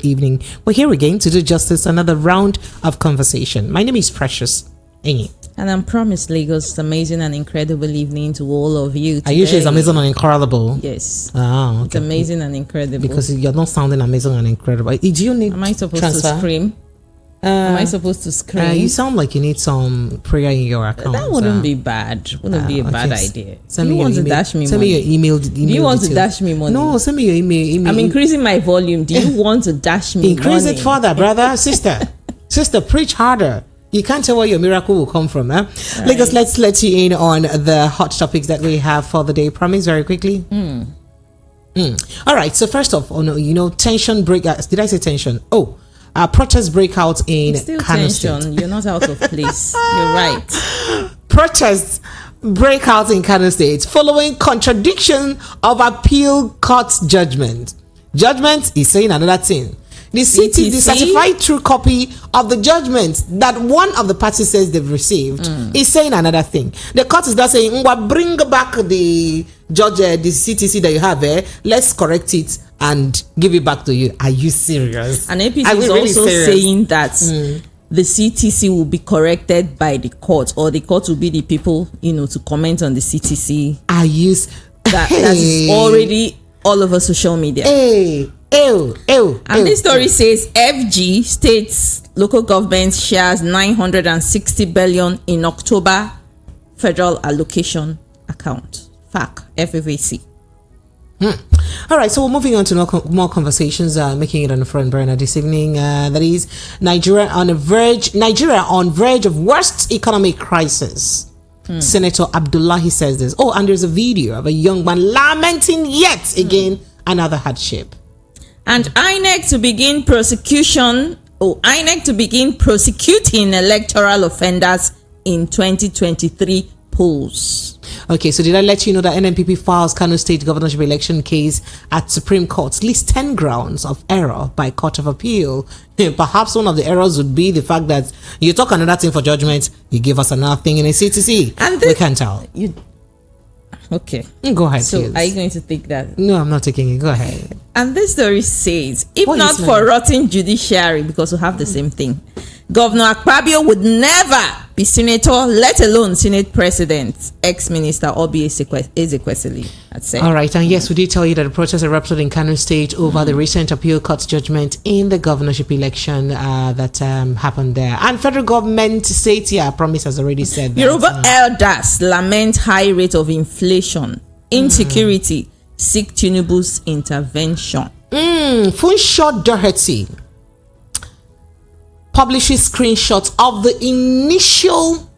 evening. We're here again to do justice, another round of conversation. My name is Precious Enyi. And I'm Promised Lagos. Amazing and incredible evening to all of you today. Are you sure it's amazing and incredible? Yes. Oh, okay. It's amazing and incredible. Because you're not sounding amazing and incredible. Do you need Am I supposed transfer? to scream? Am I supposed to scream? You sound like you need some prayer in your account. That wouldn't be bad. Wouldn't be a bad idea. Send Do me you want your to dash me Send money? me your email. Do you want to dash me money? No, send me your email. I'm increasing my volume. Do you want to dash me Increase money? it further, brother, sister. Sister, preach harder. You can't tell where your miracle will come from, huh? Right. Lagos, let's let you in on the hot topics that we have for the day. Promise very quickly. All right. So first off, tension break. Did I say tension? Protest breakout in Kano State. You're not out of place. You're right. Protests breakout in Kano State following contradiction of appeal court judgment. Judgment is saying another thing. The certified true copy of the judgment that one of the parties says they've received is saying another thing. The court is not saying, bring back the judge, the CTC that you have there. Let's correct it and give it back to you. Are you serious? And APC is also saying that the CTC will be corrected by the court, or the court will be the people, to comment on the CTC. Are you? That is already all over social media. And this story says FG states local government shares 960 billion in October federal allocation account. FAC, FFAC. All right, so we're moving on to more conversations, making it on the front burner this evening. That is Nigeria on verge of worst economic crisis. Senator Abdullahi says this. And there's a video of a young man lamenting yet again another hardship. And INEC to begin prosecuting electoral offenders in 2023 polls. Okay, so did I let you know that NNPP files Kano State governorship election case at Supreme Court lists 10 grounds of error by Court of Appeal? Perhaps one of the errors would be the fact that you talk another thing for judgment, you give us another thing in a CTC. And we can't tell. Okay. Go ahead, so please. Are you going to take that? No, I'm not taking it. Go ahead. And this story says, if not for rotten judiciary, because we have the same thing, Governor Akpabio would never be senator, let alone Senate president, ex-minister Obi Ezekwesili had said. All right, and yes, we did tell you that the protest erupted in Kano State over the recent appeal court judgment in the governorship election that happened there. And federal government state, Promise has already said that. Yoruba elders lament high rate of inflation, insecurity, seek Tinubu's intervention. Funsho Doherty publishes screenshots of the initial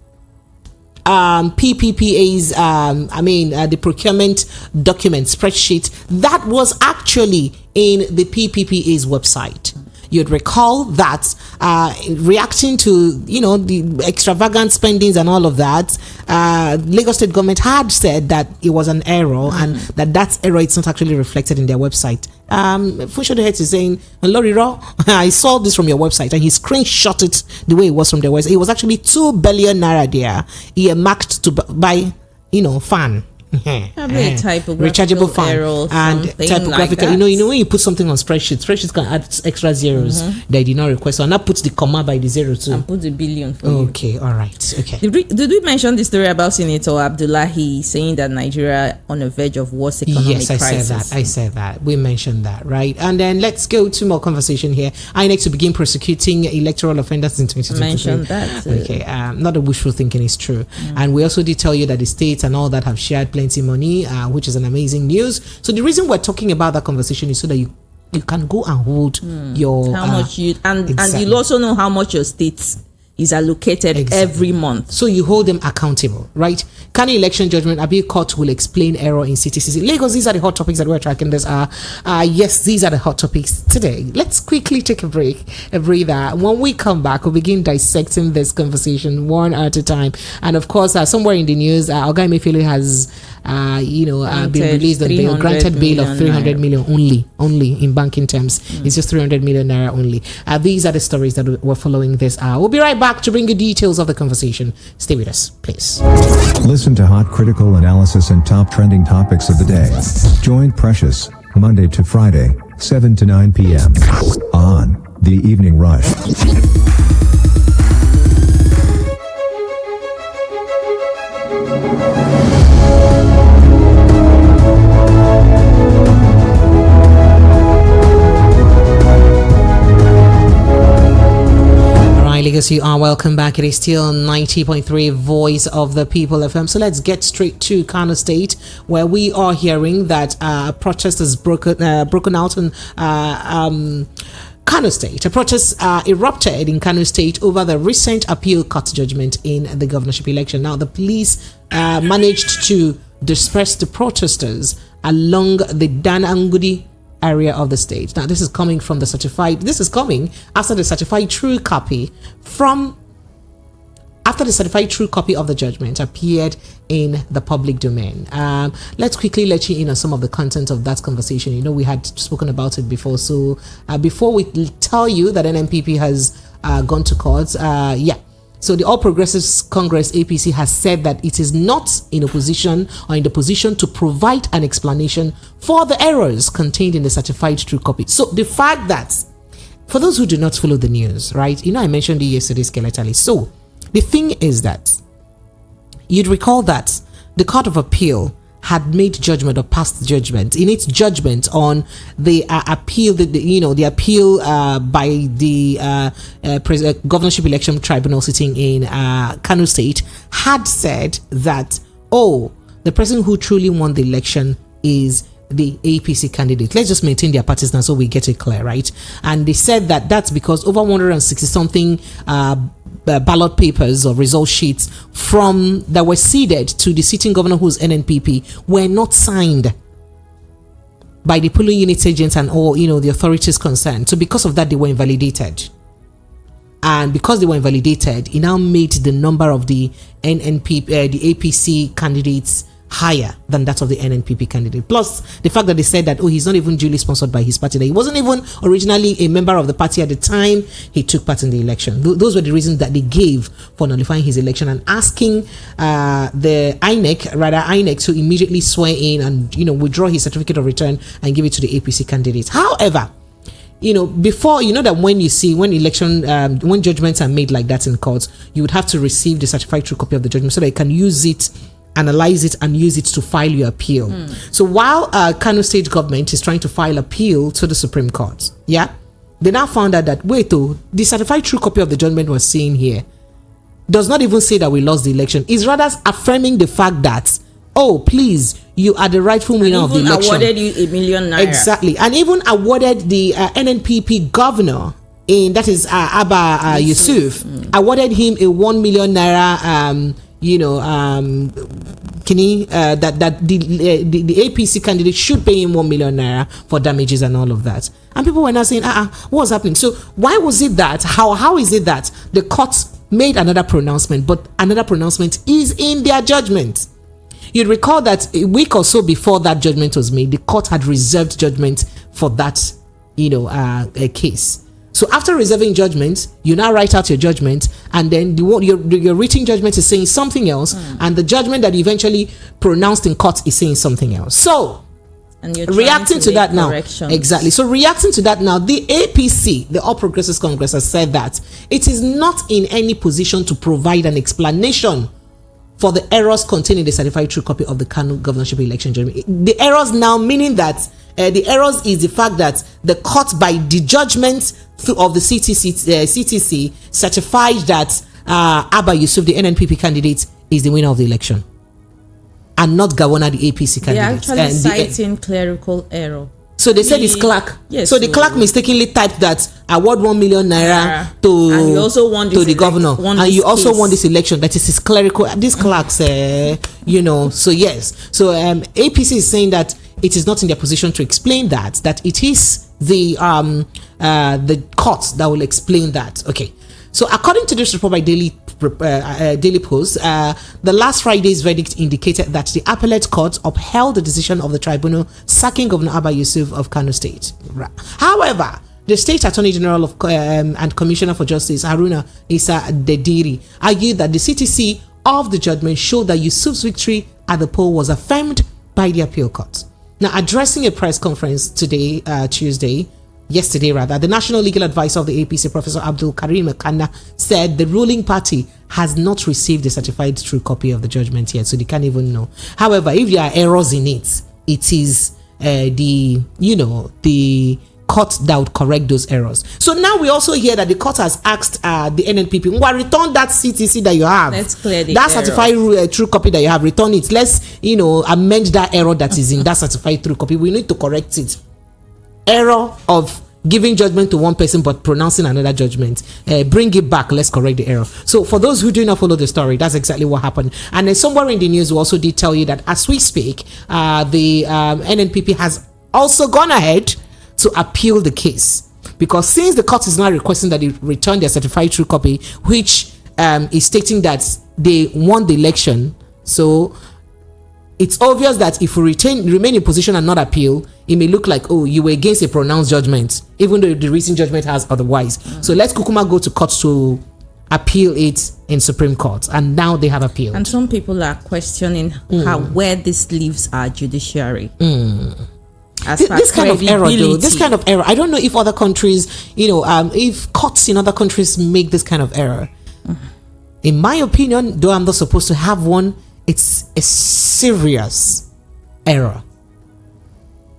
PPPA's the procurement document spreadsheet that was actually in the PPPA's website. You'd recall that reacting to the extravagant spendings and all of that, Lagos State government had said that it was an error and that error is not actually reflected in their website. Funsho Doherty is saying, Loriro, I saw this from your website, and he screenshot it the way it was from their website. It was actually 2 billion naira there. He marked to buy, fan. Rechargeable fan and typographical. Like when you put something on spreadsheets can add extra zeros that you did not request. So now put the comma by the zero too. And put the billion for you. Okay, all right. Okay. Did we mention the story about Senator Abdullahi saying that Nigeria on the verge of worst economic crisis? I said that. We mentioned that, right? And then let's go to more conversation here. INEC to begin prosecuting electoral offenders in 2023. Mentioned that. Okay. Not a wishful thinking, is true. And we also did tell you that the states and all that have shared plenty money, which is an amazing news. So the reason we're talking about that conversation is so that you can go and hold your how much you and you'll also know how much your state is allocated every month. So you hold them accountable, right? Kano election judgment, appeal court will explain error in CTC. Lagos, these are the hot topics that we're tracking this. Yes, these are the hot topics today. Let's quickly take a breather. When we come back, we'll begin dissecting this conversation one at a time. And of course, somewhere in the news, Oga Emefiele has been released on bail, granted bail of 300 million only in banking terms. It's just 300 million naira only. These are the stories that we're following this hour. We'll be right back to bring you details of the conversation. Stay with us, please. Listen to hot critical analysis and top trending topics of the day. Join Precious, Monday to Friday, 7 to 9 p.m. on The Evening Rush. Lagos, you are welcome back. It is still 90.3 Voice of the People FM. So let's get straight to Kano State, where we are hearing that protest has broken out in Kano State. A protest erupted in Kano State over the recent appeal court judgment in the governorship election. Now, the police managed to disperse the protesters along the Danangudi area of the state. Now, this is coming from the certified. This is coming after the certified true copy after the certified true copy of the judgment appeared in the public domain. Let's quickly let you in on some of the content of that conversation. You know, we had spoken about it before. So before we tell you that NNPP has gone to court, so the All Progressives Congress APC has said that it is not in a position or in the position to provide an explanation for the errors contained in the certified true copy. So the fact that, for those who do not follow the news, right, you know, I mentioned it yesterday skeletally. So the thing is that you'd recall that the Court of Appeal had made judgment or passed judgment in its judgment on the appeal, the appeal by the governorship election tribunal sitting in Kano State had said that, the person who truly won the election is the APC candidate. Let's just maintain their parties now so we get it clear, right? And they said that that's because over 160 something ballot papers or result sheets that were ceded to the sitting governor, who's NNPP, were not signed by the polling unit agents and all, the authorities concerned. So because of that, they were invalidated. And because they were invalidated, it now made the number of the NNPP, the APC candidates higher than that of the NNPP candidate. Plus the fact that they said that he's not even duly sponsored by his party, that he wasn't even originally a member of the party at the time he took part in the election. Those were the reasons that they gave for nullifying his election and asking the INEC to immediately swear in and withdraw his certificate of return and give it to the APC candidate. However, before, that when judgments are made like that in courts, you would have to receive the certified true copy of the judgment so that you can use it, analyze it, and use it to file your appeal. So while Kano State government is trying to file appeal to the Supreme Court, they now found out that the certified true copy of the judgment we're seeing here does not even say that we lost the election. It's rather affirming the fact that, please, you are the rightful winner of the election. Awarded you ₦1 million. Exactly, and even awarded the NNPP governor, that is Abba Yusuf, awarded him a ₦1 million that the APC candidate should pay him ₦1 million for damages and all of that. And people were now saying, what's happening? So why was it that? How is it that the court made another pronouncement, but another pronouncement is in their judgment? You'd recall that a week or so before that judgment was made, the court had reserved judgment for that, a case. So after reserving judgment, you now write out your judgment, and then your written judgment is saying something else, and the judgment that you eventually pronounced in court is saying something else. So, and you're reacting to that now, exactly. So reacting to that now, the APC, the All Progressives Congress, has said that it is not in any position to provide an explanation for the errors contained in the certified true copy of the Kano governorship election judgment. The errors now meaning that the errors is the fact that the court, by the judgment of the CTC, certified that Abba Yusuf, the NNPP candidate, is the winner of the election, and not Gawona, the APC candidate. They're actually citing clerical error. So they said it's clerk. Yes, so the clerk mistakenly typed that award ʻ1 million to, and you also won to the governor, and you also won this election. That is his clerical. These clerks, So yes. So APC is saying that it is not in their position to explain that it is the court that will explain that. Okay. So according to this report by Daily Post, the last Friday's verdict indicated that the appellate court upheld the decision of the tribunal sacking Governor Abba Yusuf of Kano State. However, the State Attorney General and Commissioner for Justice, Haruna Isa Dediri, argued that the CTC of the judgment showed that Yusuf's victory at the poll was affirmed by the appeal court. Now, addressing a press conference today, Tuesday, yesterday rather, the National Legal Advisor of the APC, Professor Abdul Karim Kano, said the ruling party has not received a certified true copy of the judgment yet, so they can't even know. However, if there are errors in it, it is the court that would correct those errors. So now we also hear that the court has asked the NNPP, return that CTC that you have. Let's clear the that certified true copy that you have. Return it. Let's amend that error that is in that certified true copy. We need to correct it. Error of giving judgment to one person but pronouncing another judgment. Bring it back. Let's correct the error. So for those who do not follow the story, that's exactly what happened. And then somewhere in the news, we also did tell you that as we speak, the NNPP has also gone ahead to appeal the case, because since the court is now requesting that they return their certified true copy, which is stating that they won the election, so it's obvious that if we remain in position and not appeal, it may look like, you were against a pronounced judgment, even though the recent judgment has otherwise. So let's Kukuma go to court to appeal it in Supreme Court, and now they have appealed. And some people are questioning where this leaves our judiciary. This kind of error, though, I don't know if other countries, if courts in other countries make this kind of error. In my opinion, though I'm not supposed to have one, it's a serious error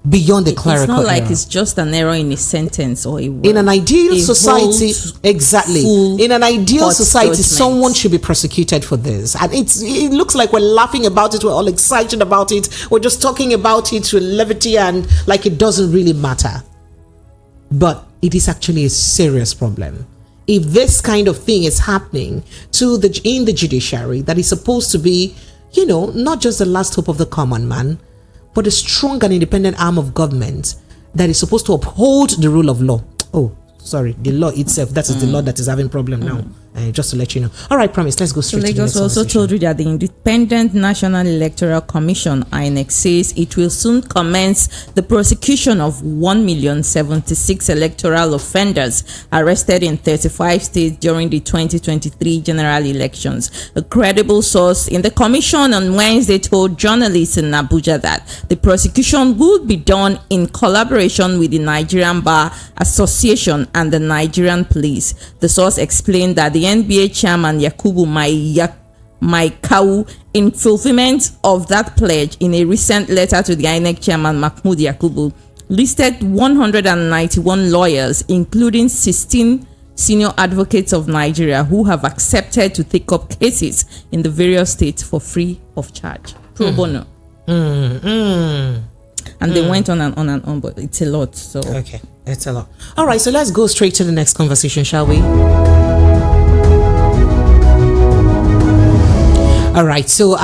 beyond the clerical error. It's not like it's just an error in a sentence or a word. In an ideal society, exactly. In an ideal society, someone should be prosecuted for this. And it looks like we're laughing about it, we're all excited about it, we're just talking about it with levity and like it doesn't really matter. But it is actually a serious problem. If this kind of thing is happening in the judiciary, that is supposed to be, not just the last hope of the common man, but a strong and independent arm of government that is supposed to uphold the rule of law. The law itself, that is the law that is having problem now. Just to let you know. All right, Promise, let's go straight to the next Lagos also told you that the Independent National Electoral Commission, INEC, says it will soon commence the prosecution of 1,076 electoral offenders arrested in 35 states during the 2023 general elections. A credible source in the commission on Wednesday told journalists in Abuja that the prosecution would be done in collaboration with the Nigerian Bar Association and the Nigerian Police. The source explained that the NBA chairman Yakubu Maikau, in fulfillment of that pledge, in a recent letter to the INEC chairman Mahmoud Yakubu, listed 191 lawyers, including 16 senior advocates of Nigeria, who have accepted to take up cases in the various states for free of charge, pro bono. And they went on and on and on, but it's a lot. So okay, it's a lot. All right, so let's go straight to the next conversation, shall we? All right, so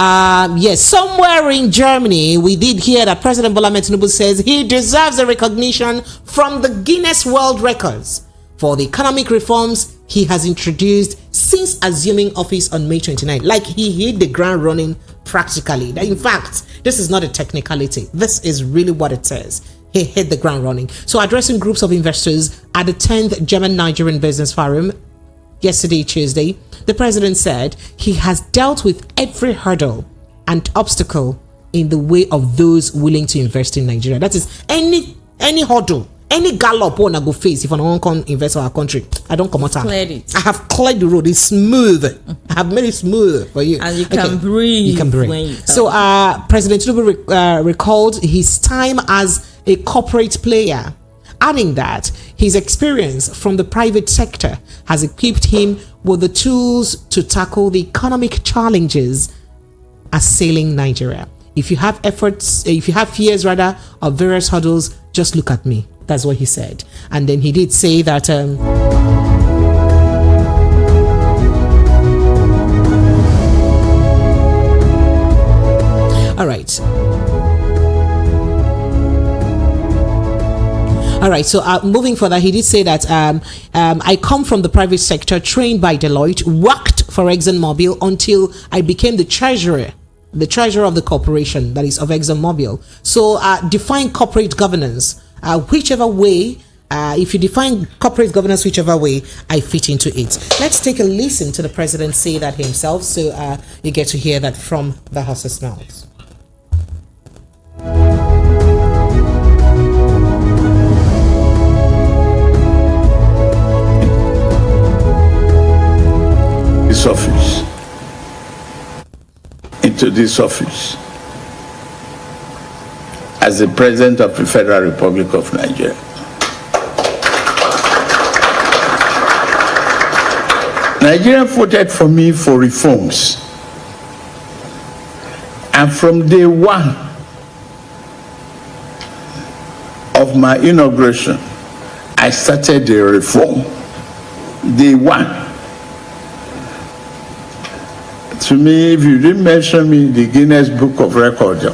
yes, somewhere in Germany, we did hear that President Bola Ahmed Tinubu says he deserves a recognition from the Guinness World Records for the economic reforms he has introduced since assuming office on May 29. Like he hit the ground running practically. In fact, this is not a technicality. This is really what it says. He hit the ground running. So addressing groups of investors at the 10th German-Nigerian Business Forum yesterday, Tuesday, the president said he has dealt with every hurdle and obstacle in the way of those willing to invest in Nigeria. That is any hurdle, any gallop on I go face if I don't come invest in our country. I don't come out. I have cleared the road. It's smooth. I have made it smooth for you. And you can breathe. You can breathe. When you so President Tinubu recalled his time as a corporate player, adding that his experience from the private sector has equipped him with the tools to tackle the economic challenges assailing Nigeria. If you have fears rather of various hurdles, just look at me. That's what he said. And then he did say that all right, so moving further, he did say that I come from the private sector, trained by Deloitte, worked for ExxonMobil until I became the treasurer of the corporation, that is of ExxonMobil. So define corporate governance, whichever way. If you define corporate governance whichever way, I fit into it. Let's take a listen to the president say that himself, so you get to hear that from the horse's mouth. into this office as the President of the Federal Republic of Nigeria, Nigeria voted for me for reforms. And from day one of my inauguration, I started the reform. Day one. To me, if you didn't mention me in the Guinness Book of Records,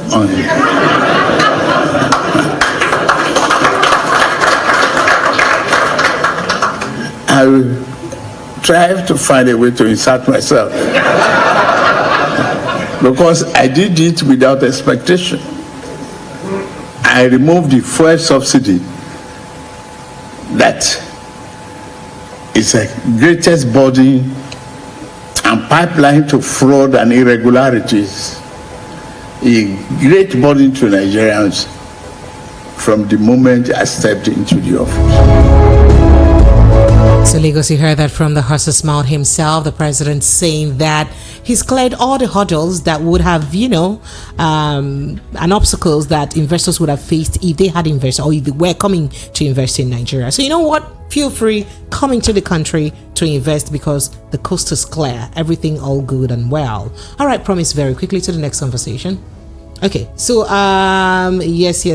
I will try to find a way to insert myself. Because I did it without expectation. I removed the fuel subsidy that is the greatest body and pipeline to fraud and irregularities, a great burden to Nigerians from the moment I stepped into the office. So Lagos, you heard that from the horse's mouth himself, the president saying that he's cleared all the hurdles that would have, and obstacles that investors would have faced if they had invested or if they were coming to invest in Nigeria. So you know what? Feel free, come into the country to invest because the coast is clear. Everything all good and well. All right, promise very quickly to the next conversation. Okay, so yes.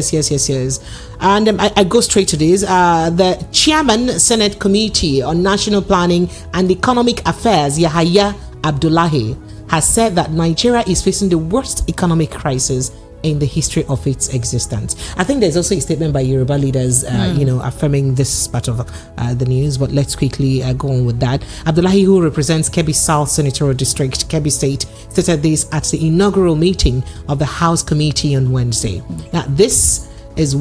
And I go straight to this. The chairman, Senate Committee on National Planning and Economic Affairs, Yahaya Abdullahi, has said that Nigeria is facing the worst economic crisis in the history of its existence. I think there's also a statement by Yoruba leaders, affirming this part of the news, but let's quickly go on with that. Abdullahi, who represents Kebbi South Senatorial District, Kebbi State, stated this at the inaugural meeting of the House Committee on Wednesday. Now, this is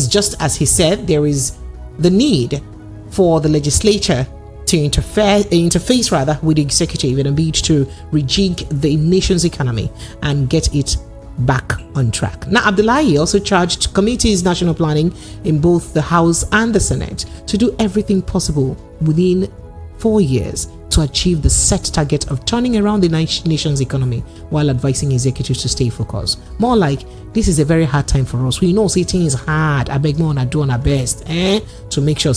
just as he said, there is the need for the legislature to interface with the executive in a bid to rejig the nation's economy and get it back on track. Now, Abdullahi also charged committees national planning in both the House and the Senate to do everything possible within 4 years to achieve the set target of turning around the nation's economy while advising executives to stay focused. More like, this is a very hard time for us. We know sitting is hard. I beg more and do on our best to make sure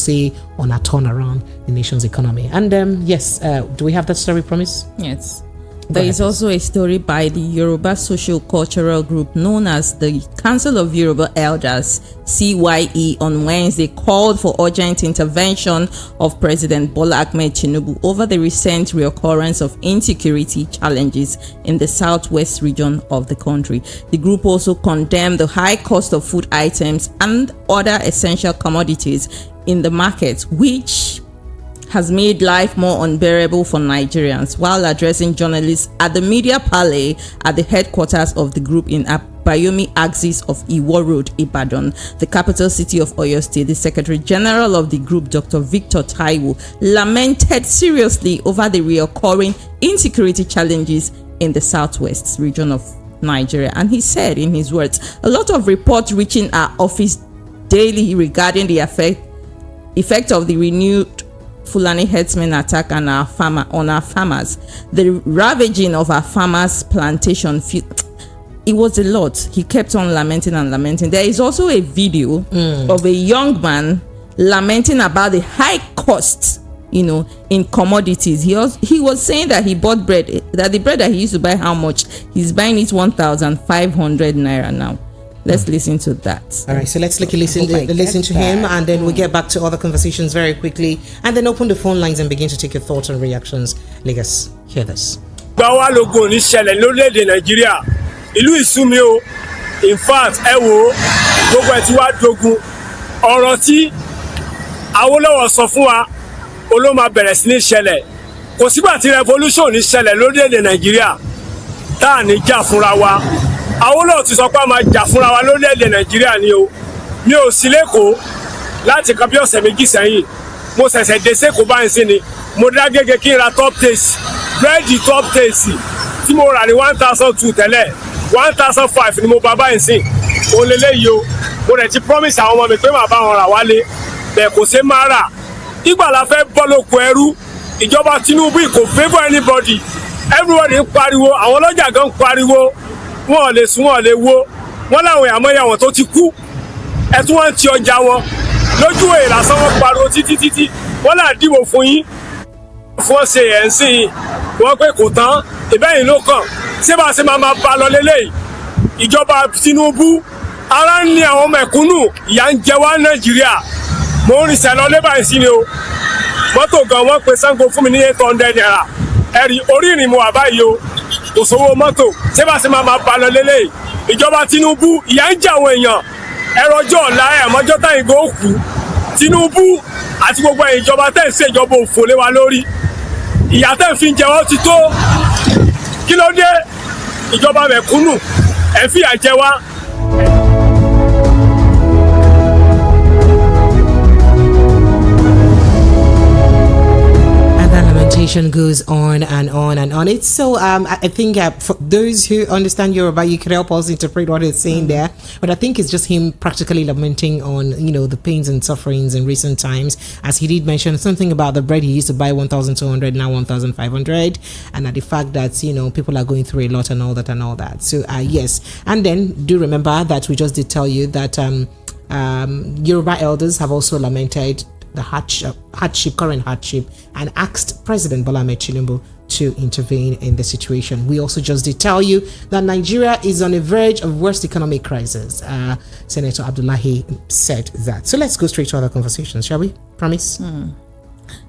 on a turn around the nation's economy. And yes, do we have that story, Promise? Yes. There is also a story by the Yoruba Social Cultural Group known as the Council of Yoruba Elders, CYE, on Wednesday called for urgent intervention of President Bola Ahmed Tinubu over the recent reoccurrence of insecurity challenges in the southwest region of the country. The group also condemned the high cost of food items and other essential commodities in the market, which has made life more unbearable for Nigerians, while addressing journalists at the media parley at the headquarters of the group in Bayomi axis of Iwo Road, Ibadan, the capital city of Oyo State. The Secretary General of the group, Dr. Victor Taiwo, lamented seriously over the reoccurring insecurity challenges in the southwest region of Nigeria. And he said, in his words, a lot of reports reaching our office daily regarding the effect of the renewed Fulani herdsmen attack on our farmers, the ravaging of our farmers' plantation field. It was a lot. He kept on lamenting and lamenting. There is also a video of a young man lamenting about the high cost, in commodities. He was saying that he bought bread, that the bread that he used to buy, how much? He's buying it 1,500 naira now. Let's listen to that. All right, so let's listen to him, and then we'll get back to other conversations very quickly, and then open the phone lines and begin to take your thoughts and reactions. Lagos, hear this. Báwa lógo ní ṣẹlẹ̀ lórílẹ̀-èdè Nàìjíríà, ìlú ìsúnmi o. In fact, ẹ wo gbogbo ẹ̀ tí wàá dogun. Ọ̀rọ̀ tí Awólọ́wọ̀ sọ fún wa, ló máa bẹ̀rẹ̀ sí ní ṣẹlẹ̀. Kò sígbà tí revolution ní ṣẹlẹ̀ lórílẹ̀-èdè Nàìjíríà tá à ní jà fúnra wa. Awólọ́wọ̀ ti sọ pé a máa jà fúnra wa lórílẹ̀-èdè Nàìjíríà ni o. Mi ò sí l'Ékòó láti kan bí ọ̀sẹ̀ méjì sẹ́yìn. Mo ṣẹ̀ṣẹ̀ dé s'Ékòó báyìí sí ni. Mo dá gẹ́gẹ́ kí n ra top taste. Bírèdì top taste tí mo rà ní 1,200 tẹ́lẹ̀. 1,500 ni mo bá báyìí sí. O lè léyìí o. Mo rẹ̀ ti promise àwọn ọmọ mi pé màá bá wọn rà wálé. Bẹ́ẹ̀ kò ṣe máa rà. Ìgbà la fẹ́ bọ́ lóko ẹrú. Ìjọba Tinubu kò favour anybody. everybody ń pariwo, àwọn ọlọ́jà gan ń pariwo, wọn ò lè sùn, wọn ò lè wo, wọn láwọn àmọ́yé àwọn tó ti kú, ẹ tún wọ́n ti ọjà wọn lójú èyí lásán, wọn pariwo títí wọn là dìbò fún yín fún ọ̀sẹ̀ ẹ̀ ń sìn yín wọn pé kò tán ìbẹ́yìn ló kàn ṣé bá a ṣe máa bá lọ lélẹ́yìí. Ìjọba Tinubu ara ń ní àwọn mẹ̀kúnnù, ìyà ń jẹ wá Nàìjíríà. Mo ń rìnsẹ̀ lọ lébàá sí ni o, mọ́tò gan wọ́n pe Ṣàngó fún mi ní 800 naira, ẹ̀rí orí ìrìn mo wà báyìí o, kò sówó mọ́tò, ṣé bá a ṣe máa bá lọ lélẹ́yìí. Ìjọba Tinubu ìyà ń jẹ àwọn èèyàn, ẹ̀rọ ọjọ́ ọ̀la ẹ̀mọ́jọ́ táyìn gò kú. Tinubu àti gbogbo ìjọba tẹ̀ ń ṣèjọba òfò lé wa lórí, ìyà tẹ̀ ń fi jẹ wọ́n ti tó. Kí ló dé? Ìjọba mẹ̀kúnnù ẹ̀ fìyà jẹ wá. Goes on and on and on. It's so I think for those who understand Yoruba, you can help us interpret what it's saying there. But I think it's just him practically lamenting on the pains and sufferings in recent times, as he did mention something about the bread he used to buy 1,200, now 1,500, and the fact that people are going through a lot and all that. So yes, and then do remember that we just did tell you that Yoruba elders have also lamented the current hardship, and asked President Bola Ahmed Tinubu to intervene in the situation. We also just did tell you that Nigeria is on the verge of worst economic crisis. Senator Abdullahi said that. So let's go straight to other conversations, shall we? Promise?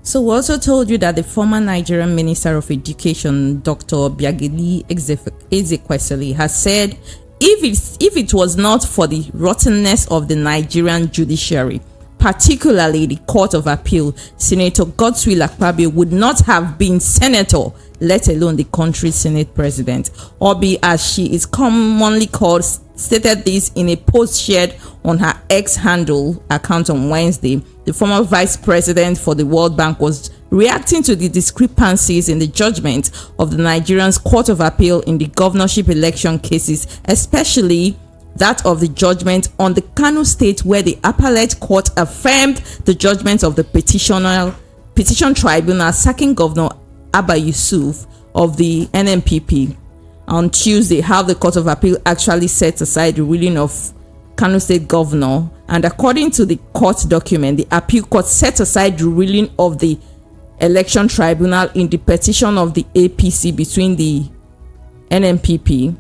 So we also told you that the former Nigerian Minister of Education, Dr. Biageli Ezekwesili, has said if it was not for the rottenness of the Nigerian judiciary, particularly the Court of Appeal, Senator Godswill Akpabio would not have been senator, let alone the country's Senate president. Obi, as she is commonly called, stated this in a post shared on her X handle account on Wednesday. The former vice president for the World Bank was reacting to the discrepancies in the judgment of the Nigerian's Court of Appeal in the governorship election cases, especially that of the judgment on the Kano state, where the appellate court affirmed the judgment of the petition tribunal sacking Governor Abba Yusuf of the NNPP. On Tuesday, how the Court of Appeal actually set aside the ruling of Kano state governor, and according to the court document, the appeal court set aside the ruling of the election tribunal in the petition of the APC between the NNPP.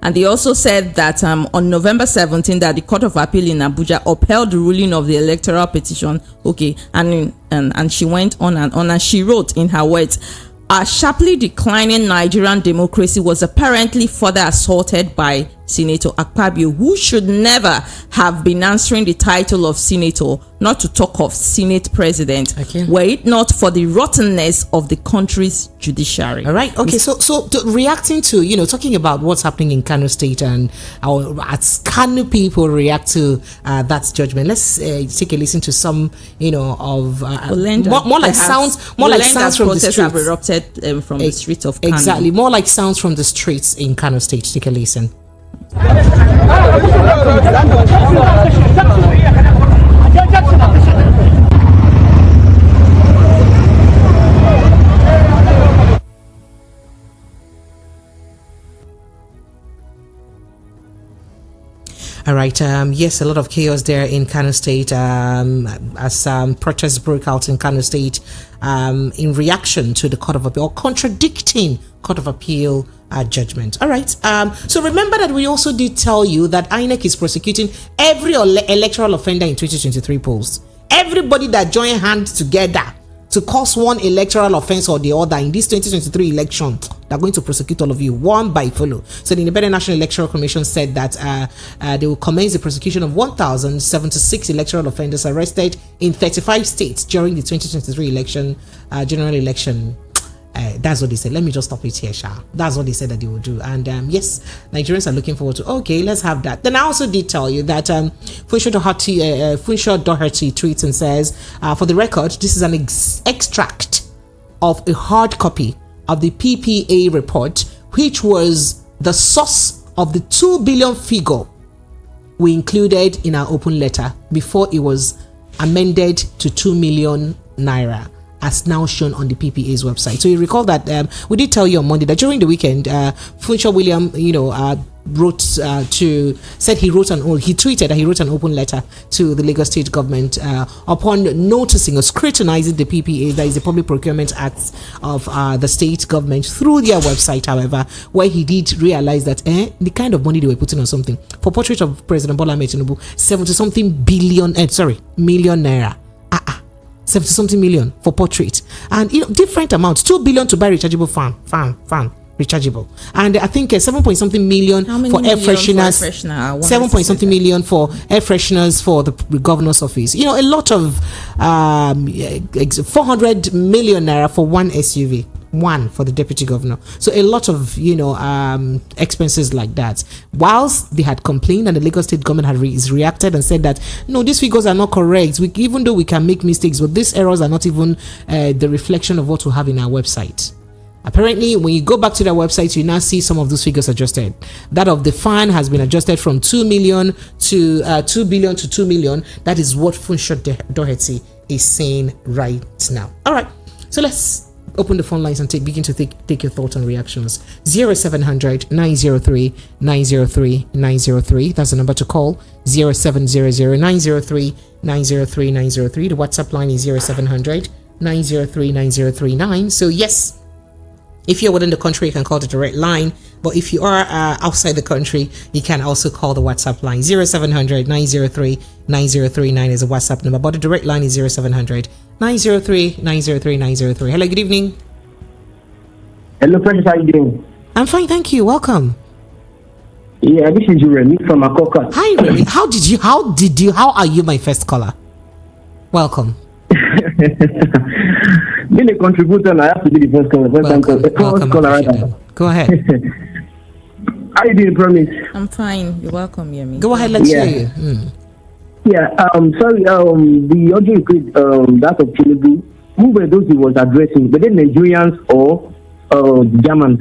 And they also said that on November 17, that the Court of Appeal in Abuja upheld the ruling of the electoral petition. Okay, and she went on and she wrote in her words, "A sharply declining Nigerian democracy was apparently further assaulted by Senator Akpabio, who should never have been answering the title of senator, not to talk of Senate president, were it not for the rottenness of the country's judiciary." All right. Okay. So reacting to, talking about what's happening in Kano State and how as Kano people react to that judgment, let's take a listen to some, of more like sounds from the streets. Have erupted from the streets of Kano. Exactly. More like sounds from the streets in Kano State. Take a listen. All right. Yes, a lot of chaos there in Kano State as protests broke out in Kano State in reaction to the Court of Appeal, or contradicting Court of Appeal judgment. All right. So remember that we also did tell you that INEC is prosecuting every electoral offender in 2023 polls. Everybody that joined hands together to cause one electoral offense or the other in this 2023 election, they're going to prosecute all of you one by follow. So the Independent National Electoral Commission said that they will commence the prosecution of 1,076 electoral offenders arrested in 35 states during the 2023 election, general election. That's what they said. Let me just stop it here, Sha. That's what they said that they will do. And yes, Nigerians are looking forward to, okay, let's have that. Then I also did tell you that Funsho Doherty tweets and says, for the record, this is an extract of a hard copy of the PPA report, which was the source of the 2 billion figure we included in our open letter before it was amended to 2 million naira. as now shown on the PPA's website. So you recall that we did tell you on Monday that during the weekend, Funshaw William, he tweeted that he wrote an open letter to the Lagos State government upon noticing or scrutinizing the PPA, that is the Public Procurement Act of the state government, through their website, however, where he did realize that the kind of money they were putting on something for portrait of President Bola Ahmed Tinubu, 70-something million naira. 70-something million for portrait, and different amounts, 2 billion to buy rechargeable fan rechargeable, and I think 7-point-something million for air fresheners, 7-point-something million for air fresheners for the governor's office. A lot of 400 million naira for one SUV, one for the deputy governor. So a lot of expenses like that. Whilst they had complained, and the Lagos State government had reacted and said that no, these figures are not correct. Even though we can make mistakes, but these errors are not even the reflection of what we have in our website. Apparently, when you go back to their website, you now see some of those figures adjusted. That of the fan has been adjusted from 2 billion to 2 million. That is what Funshaw Doherty is saying right now. All right, so let's open the phone lines and begin to take your thoughts and reactions. 0700 903 903 903. That's the number to call. 0700 903 903 903. The WhatsApp line is 0700 903 9039. So yes, if you're within the country, you can call the direct line. But if you are outside the country, you can also call the WhatsApp line. 0700 903 9039 is a WhatsApp number. But the direct line is 0700 903 903 903. Hello, good evening. Hello, Precious. How are you doing? I'm fine, thank you. Welcome. Yeah, this is Remy from Akoka. Hi, Remy. How are you, my first caller? Welcome. Being a contributor, I have to be the first caller. Go ahead. How you doing, Promise? I'm fine. You're welcome, Yemi. Go ahead, let's hear you. Yeah, sorry, the audio include that of Tinubu. Who were those he was addressing? Were they Nigerians or Germans?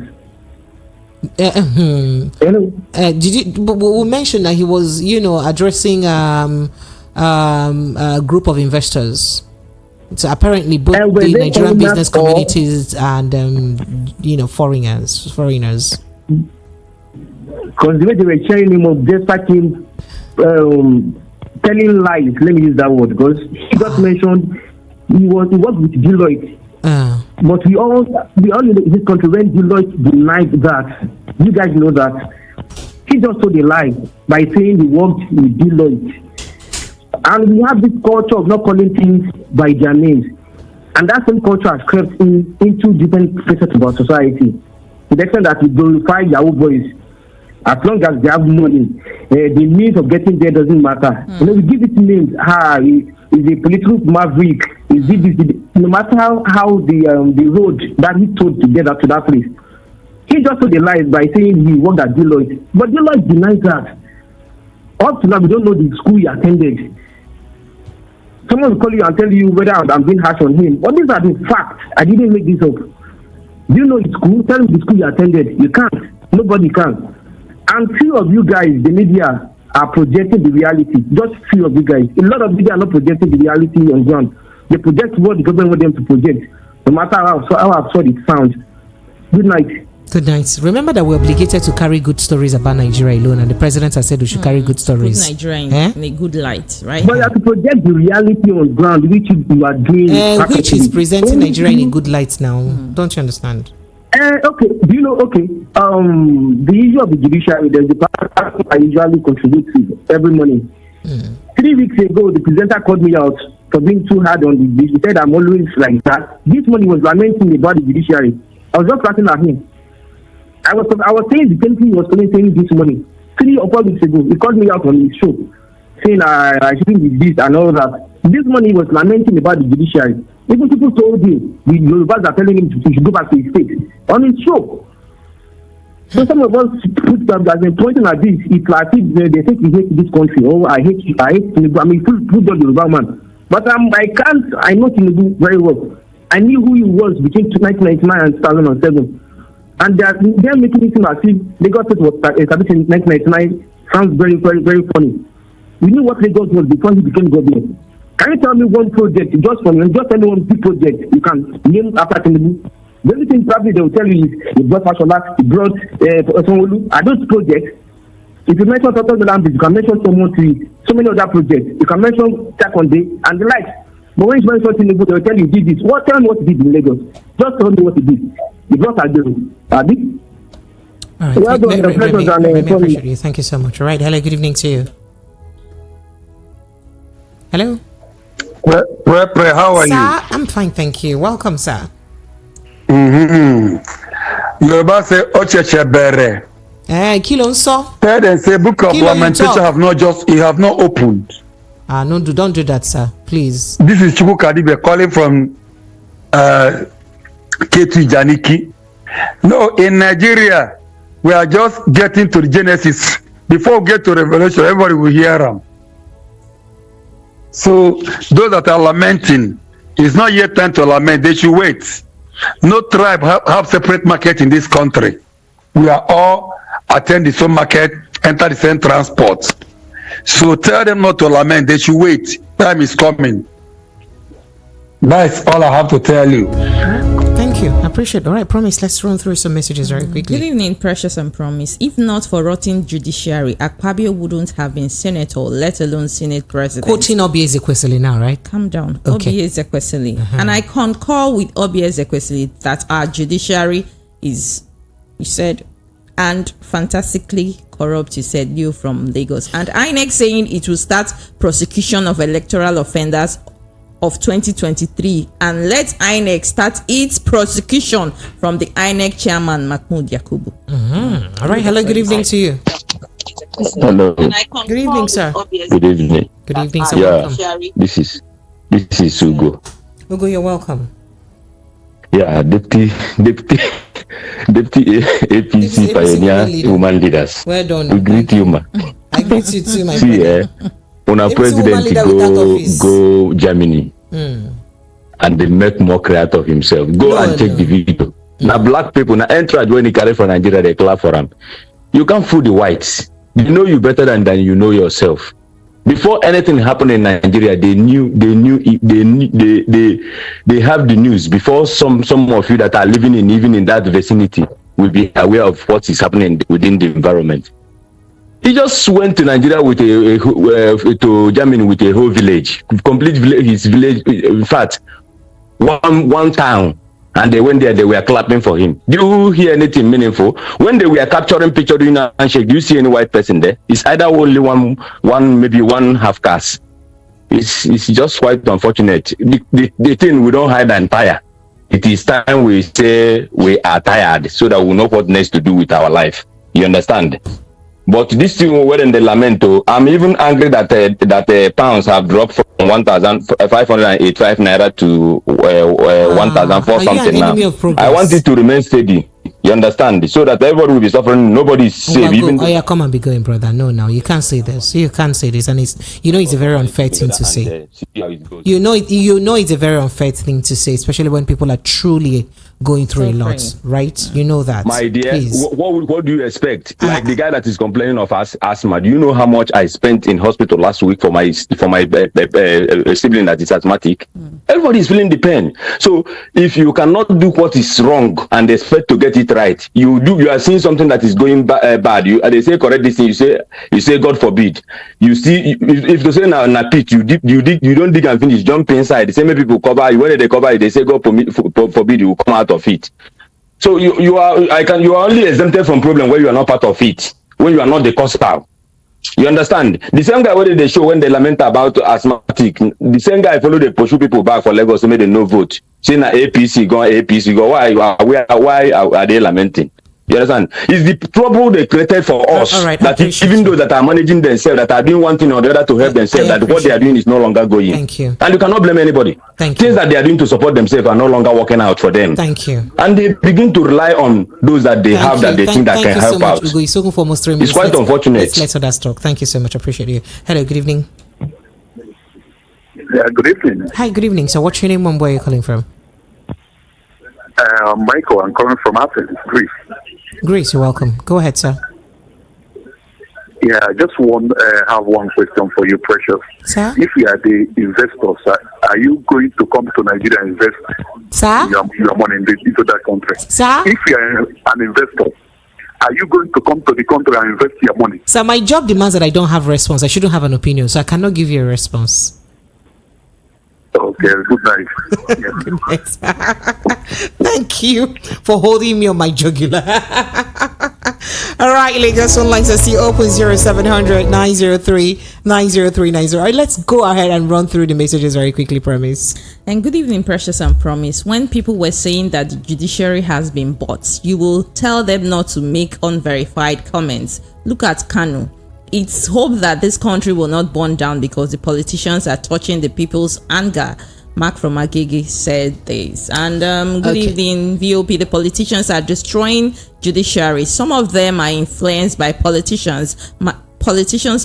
We mentioned that he was, addressing a group of investors. So apparently both the Nigerian business communities and foreigners. Because the way they were sharing him up, just like him telling lies. Let me use that word, because he just mentioned he worked with Deloitte. But we all know his country, when Deloitte denied that, you guys know that he just told a lie by saying he worked with Deloitte. And we have this culture of not calling things by their names. And that same culture has crept into different facets of our society. To the extent that we glorify Yahoo boys. As long as they have money, the means of getting there doesn't matter. We give it names. Is a political maverick. No matter how the road that he told to get up to that place. He just told a lie by saying he worked at Deloitte. But Deloitte denies that. Up to now, we don't know the school he attended. Someone will call you and tell you whether I'm being harsh on him. But these are the facts. I didn't make this up. Do you know his school? Tell him the school you attended. You can't. Nobody can. And few of you guys, the media, are projecting the reality. Just few of you guys. A lot of media are not projecting the reality on ground. They project what the government wants them to project, no matter how absurd it sounds. Good night. Good night. Remember that we're obligated to carry good stories about Nigeria alone, and the president has said we should carry good stories. Put Nigeria in a good light, right? But you have to project the reality on ground, which you are doing. Which is presenting Nigeria in a good light now. Don't you understand? Okay. Do you know? Okay. The issue of the judiciary, there's the part I usually contribute to every morning. 3 weeks ago, the presenter called me out for being too hard on the. He said I'm always like that. This morning was lamenting about the judiciary. I was just laughing at him. I was saying the same thing he was saying this morning. 3 or 4 weeks ago, he called me out on his show, saying I shouldn't be this and all that. This morning he was lamenting about the judiciary. Even people told him, the Yorubas are telling him he should go back to his state on his show. So some of us put that as pointing at this, it's like they think we hate this country. Oh, I hate Tinubu. I mean, put the Yoruba man. But I know Tinubu very well. I knew who he was between 1999 and 2007. And they're making it seem as if Lagos State was established in 1999. Sounds very, very, very funny. We knew what Lagos was before he became governor. Can you tell me one project, just tell me one big project you can name after Tinubu? The only thing probably they will tell you is you brought Fashola, you brought Sonolu. Are those projects? If you mention Total Land, you can mention so many other projects. You can mention Takonde and the likes. But when you mention Tinubu, they will tell you did this. Tell me what he did in Lagos. Just tell me what he did. You brought Adero. Abi? All right. Appreciate you. Thank you so much. All right. Hello. Good evening to you. Hello. How are sir, you? I'm fine, thank you. Welcome, sir. Yoruba say Ocheche Bere. Kilo nso. Third and say Book of Lamentation have not opened. No, don't do that, sir. Please. This is Chuku Kadibe calling from K2 Janiki. No, in Nigeria, we are just getting to the Genesis. Before we get to Revelation, everybody will hear them. So those that are lamenting, it's not yet time to lament. They should wait. No tribe have separate market in this country. We are all attend the same market, enter the same transport. So tell them not to lament. They should wait. Time is coming. That's all I have to tell you. Thank you. I appreciate it. All right, Promise, let's run through some messages very quickly. Good evening, Precious and Promise. If not for rotten judiciary, Akpabio wouldn't have been senator, let alone Senate president. Quoting Obi Ezekwesili now, right? Calm down. Okay. Obi Ezekwesili. And I concur with Obi Ezekwesili that our judiciary is, he said, and fantastically corrupt, he said, you from Lagos. And INEC saying it will start prosecution of electoral offenders of 2023 and let INEC start its prosecution from the INEC chairman Mahmoud Yakubu. All right. Hello. Good evening to you. Hello. Good evening, sir. Good evening. Good evening, sir. Yeah, Welcome. this is Ugo. Ugo, you're welcome. Yeah, deputy APC pioneer woman leaders. Well done. We greet you, ma. I greet you too, my See, brother. when our president go Germany and they make mockery out of himself. Take the video. Now black people, now enter when he carry from Nigeria, they clap for him. You can't fool the whites. They know you better than you know yourself. Before anything happened in Nigeria, they have the news. Before some of you that are living even in that vicinity will be aware of what is happening within the environment. He just went to Nigeria with to Germany with a whole village, complete village, his village. In fact, one town, and they went there. They were clapping for him. Do you hear anything meaningful? When they were capturing picture doing a handshake, do you see any white person there? It's either only one, maybe one half caste. It's just quite unfortunate. The thing we don't hide and tire. It is time we say we are tired so that we know what next to do with our life. You understand? But this thing we're in the lamento. I'm even angry that pounds have dropped from 1,585 naira to 1,004 something now. I want it to remain steady. You understand? So that everybody will be suffering. Nobody is safe. Come and be going, brother. No, you can't say this. You can't say this, and it's it's a very unfair thing to say. You know it's a very unfair thing to say, especially when people are truly going through a lot, right? You know that. My dear, what do you expect? Like the guy that is complaining of asthma. Do you know how much I spent in hospital last week for my sibling that is asthmatic? Everybody is feeling the pain. So if you cannot do what is wrong and expect to get it right, you are seeing something that is going bad. They say correct this thing. You say God forbid. You see, if they say na pit, you don't dig and finish. Jump inside. The same people cover you. When they cover it, they say God forbid you come out of it. So you are only exempted from problem where you are not part of it, when you are not the cause. You understand? The same guy where they show when they lament about asthmatic, the same guy follow they pursue people back for Lagos to make them no vote. Saying that APC go. Why are they lamenting? You understand? It's the trouble they created for us. That even those that are managing themselves, that are doing one thing or the other to help themselves, that what they are doing is no longer going. Thank you. And you cannot blame anybody. Things that they are doing to support themselves are no longer working out for them. Thank you. And they begin to rely on those that they have that they think that can help out. It's quite unfortunate. Let's let us talk. Thank you so much. I appreciate you. Hello, good evening. Yeah, good evening. Hi, good evening. So what's your name and where are you calling from? Michael, I'm calling from Athens, Greece. Greece, you're welcome. Go ahead, sir. Yeah, I just have one question for you, Precious. Sir? If you are the investors, are you going to come to Nigeria and invest your money into that country? Sir? If you are an investor, are you going to come to the country and invest your money? Sir, my job demands that I don't have response. I shouldn't have an opinion, so I cannot give you a response. Okay, good night. Good night. Thank you for holding me on my jugular. All right, Lagos Online says see open 0700 903 90390. All right, let's go ahead and run through the messages very quickly, Promise. And good evening, Precious and Promise. When people were saying that the judiciary has been bought, you will tell them not to make unverified comments. Look at Kano. It's hoped that this country will not burn down because the politicians are touching the people's anger. Mark from Agege said this. And good evening, VOP. The politicians are destroying judiciary. Some of them are influenced by politicians'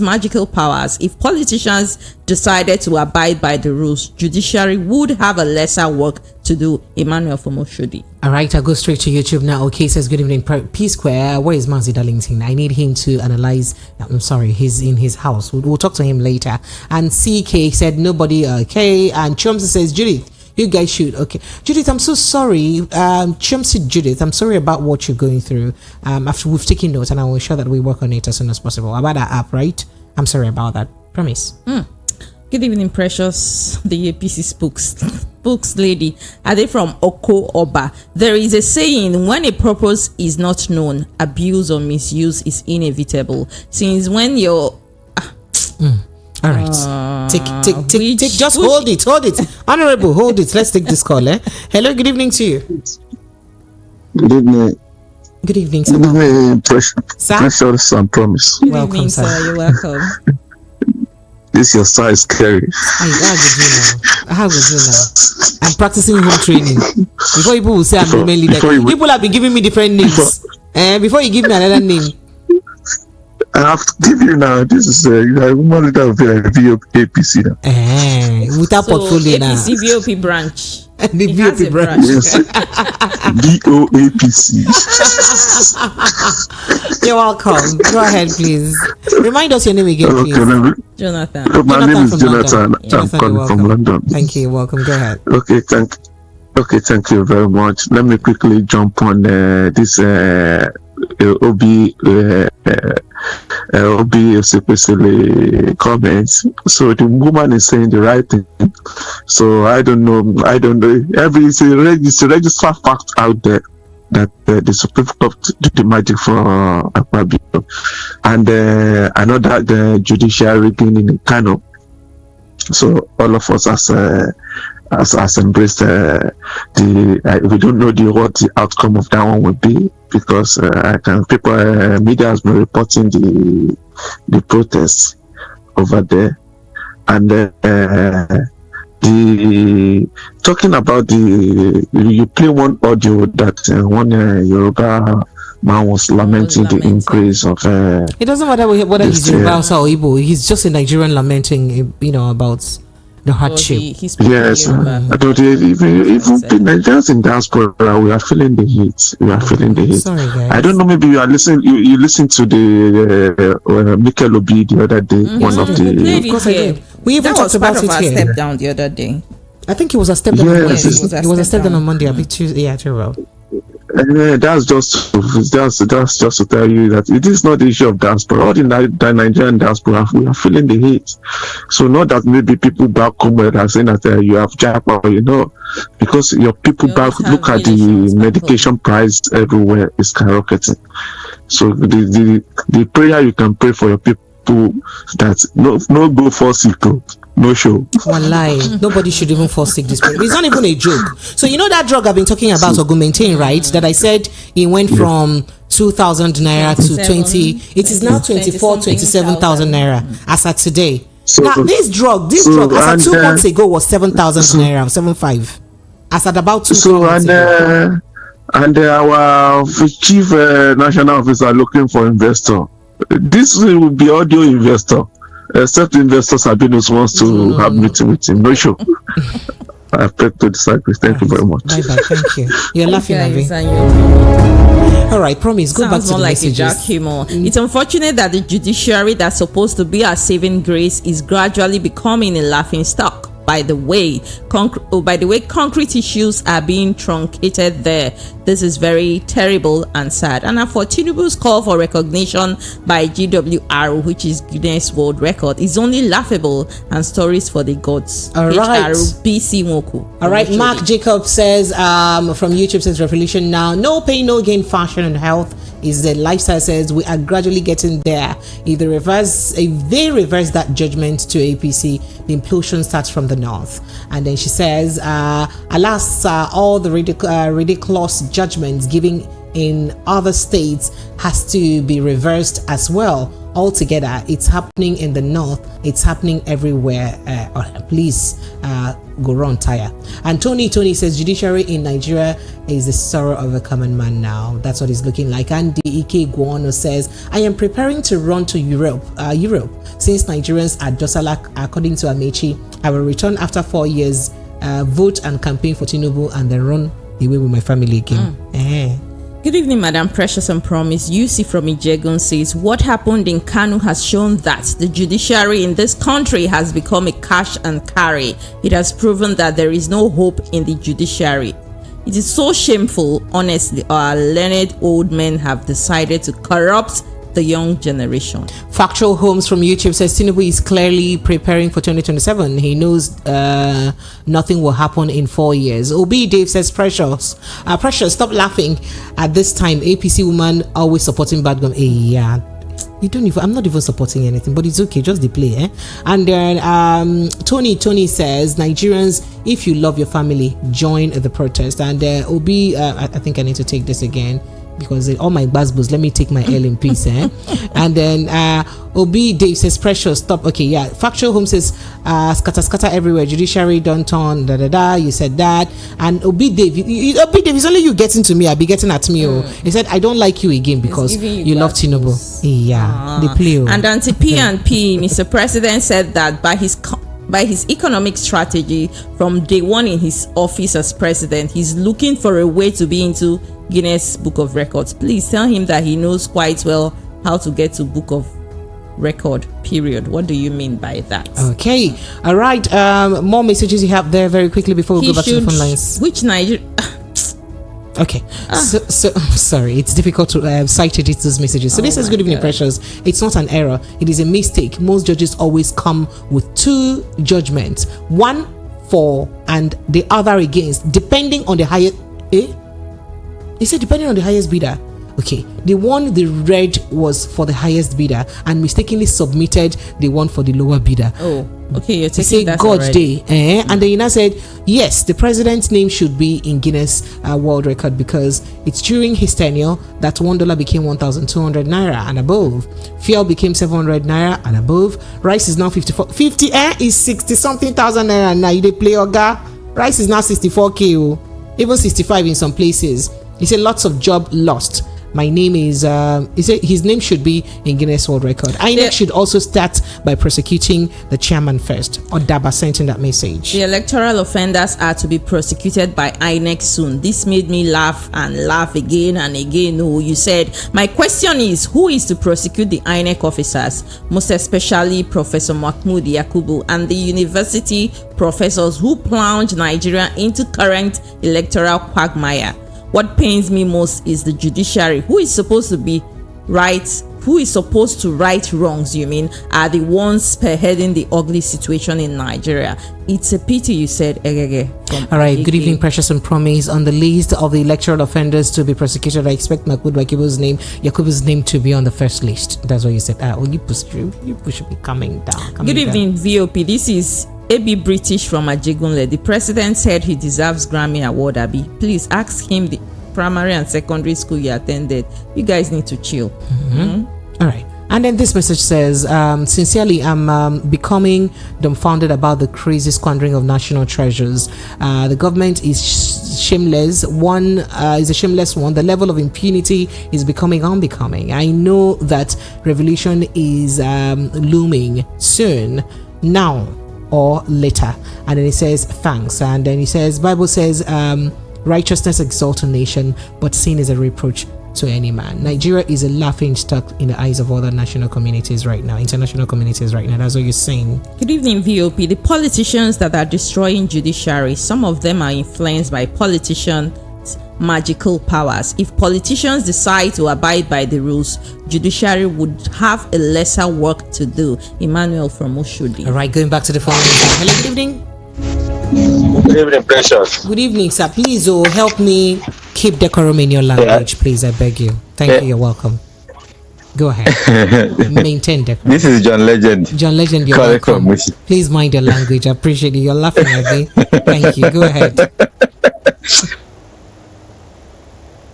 magical powers. If politicians decided to abide by the rules, judiciary would have a lesser work to do. Emmanuel from Oshodi. All right, I'll go straight to YouTube now. Okay, says good evening, P Square. Where is Mazi Darlington? I need him to analyze. I'm sorry, he's in his house. We'll talk to him later. And CK said nobody. Okay, and Chomsy says Judith, you guys should. Okay, Judith, I'm so sorry. Chomsy Judith, I'm sorry about what you're going through. After we've taken notes, and I will ensure that we work on it as soon as possible. About that app, right? I'm sorry about that. Promise. Good evening, Precious. The APC spokes lady. Are they from Oko Oba? There is a saying: when a purpose is not known, abuse or misuse is inevitable. Since when you're all right, take. Just hold it, Honorable, hold it. Let's take this call. Hello, good evening to you. Good evening. Good evening, sir. Good evening, Precious and Promise. Good evening, sir. You're welcome. This your style is scary. How would you now? I'm practicing home training. Before people will say I'm women leader, people have been giving me different names. Before you give me another name, I have to give you now. This is woman leader of APC now. Without portfolio now. APC VOP branch. The VOP branch. Yes. DOAPC. You're welcome. Go ahead, please. Remind us your name again, please. Jonathan. My name is Jonathan. I'm calling from London. Thank you. Welcome. Go ahead. Okay, thank you very much. Let me quickly jump on this Obi comments. So the woman is saying the right thing. So I don't know. It's a registered fact out there that the Supreme Court did the magic for Akpabio, and I know that the judiciary being in Kano. So all of us as embraced we don't know what the outcome of that one will be, because media has been reporting the protests over there, and talking about you play one audio that one Yoruba man was lamenting the increase of it doesn't matter whether he's Yoruba or Igbo. He's just a Nigerian lamenting about the hardship. Yes, but even the Nigerians in diaspora, we are feeling the heat. Sorry, guys. I don't know. Maybe you are listening. You listened to the Mikel Obi the other day. One of the. Of course, I did. We even talked about it here. Step down the other day. I think it was a step down. Yes, it was a step down on Monday. A bit Tuesday. Yeah, true. Well. That's just to tell you that it is not the issue of diaspora. All the Nigerian diaspora, we are feeling the heat. So not that maybe people back home are saying that you have japa, because your people back look at the medication price everywhere is skyrocketing. So the prayer you can pray for your people that no go for sick. No show. Wallahi, nobody should even fall sick this way. It's not even a joke. So that drug I've been talking about, Augmentin, right? That I said it went from 2,000 naira to 20. It is now 27,000 naira as at today. So, now this drug as at 2 months ago was 7,000 naira, 7,500. As at about 2 months ago. And our chief national officer looking for investor. This will be audio investor. Except investors have been wants to have meeting with him. No show. I beg to disagree. Thank you very much. Bye bye. Thank you. You're laughing at me. All right, promise. Go back to the like messages. A Jack humor. It's unfortunate that the judiciary that's supposed to be our saving grace is gradually becoming a laughing stock. By the way, concrete issues are being truncated there. This is very terrible and sad. And for Tinubu's call for recognition by GWR, which is Guinness World Record, is only laughable and stories for the gods. All right. BC Moku. All right. Mark Jacob says from YouTube says Revolution Now. No pain, no gain, fashion and health is the lifestyle. Says we are gradually getting there. If they reverse that judgment to APC, the implosion starts from the north. And then she says, alas, all the ridiculous judgments given in other states has to be reversed as well. Altogether, it's happening in the north, it's happening everywhere. Please go run tire. And Tony says judiciary in Nigeria is the sorrow of a common man now. That's what it's looking like. And Ike Guano says, I am preparing to run to Europe since Nigerians are docile. According to Amechi, I will return after 4 years, vote and campaign for Tinubu, and then run away with my family again. Good evening, Madam Precious and Promise. UC from Ijegun says, what happened in Kano has shown that the judiciary in this country has become a cash and carry. It has proven that there is no hope in the judiciary. It is so shameful, honestly. Our learned old men have decided to corrupt the young generation. Factual Homes from YouTube says Tinubu is clearly preparing for 2027. He knows nothing will happen in 4 years. Obi Dave says Precious, stop laughing at this time. APC woman always supporting bad gum. Yeah, you don't even, I'm not even supporting anything, but it's okay, just the play. And then Tony says Nigerians, if you love your family, join the protest. And Obi, I think I need to take this again, because all my buzzbuzz, let me take my L in peace. And then Obi Dave says Precious, stop. Okay, yeah. Factual Home says scatter everywhere, judiciary don't turn, you said that. And Obi Dave, it's only you getting to me, I'll be getting at me. He said I don't like you again because you love Tinubu. Yeah, the play. And Auntie P&P, Mr. President said that by his economic strategy from day one in his office as president, he's looking for a way to be into Guinness Book of Records. Please tell him that he knows quite well how to get to Book of Record, period. What do you mean by that? Okay. All right. More messages you have there very quickly before we go back to the phone lines. Which Niger? Okay. So sorry, it's difficult to cite those messages. So this is good evening, Precious. It's not an error, it is a mistake. Most judges always come with two judgments, one for and the other against, depending on the highest. He said depending on the highest bidder. Okay, the one they read was for the highest bidder and mistakenly submitted the one for the lower bidder. Oh, okay, you're taking that God's day. And then Ina said, yes, the president's name should be in Guinness World Record because it's during his tenure that $1 became 1,200 naira and above. Fuel became 700 naira and above. Rice is now 50 is 60 something thousand naira now. You play Oga. Rice is now 64k, even 65 in some places. He said lots of job lost. My name is he said his name should be in Guinness World Record. INEC should also start by prosecuting the chairman first. Or Daba sent in that message. The electoral offenders are to be prosecuted by INEC soon. This made me laugh and laugh again and again. Oh, you said, my question is, who is to prosecute the INEC officers, most especially Professor Mahmoud Yakubu and the university professors who plunged Nigeria into current electoral quagmire? What pains me most is the judiciary, who is supposed to right wrongs, are the ones spearheading the ugly situation in Nigeria. It's a pity, you said, Egege. All right, good evening, Precious and Promise. On the list of the electoral offenders to be prosecuted, I expect Mahmoud Yakubu's name to be on the first list. That's what you said. You should be coming down. Good evening, VOP. This is AB British from Ajegunle. The president said he deserves Grammy Award, Abi. Please ask him the primary and secondary school he attended. You guys need to chill. All right. And then this message says, sincerely, I'm becoming dumbfounded about the crazy squandering of national treasures. The government is shameless. Is a shameless one. The level of impunity is becoming unbecoming. I know that revolution is looming soon. Now, or later. And then he says thanks, and then he says Bible says righteousness exalts a nation, but sin is a reproach to any man. Nigeria is a laughing stock in the eyes of other national communities right now, international communities right now. That's what you're saying. Good evening, VOP. The politicians that are destroying judiciary, some of them are influenced by politicians' magical powers. If politicians decide to abide by the rules, judiciary would have a lesser work to do. Emmanuel from Oshodi. All right, going back to the phone. Hello, good evening. Good evening, Precious. Good evening, sir. Please, help me keep decorum in your language, please. I beg you. Thank you. You're welcome. Go ahead. Maintain decorum. This is John Legend. John Legend, you're welcome. Please mind your language. I appreciate it. You're laughing at me. Thank you. Go ahead.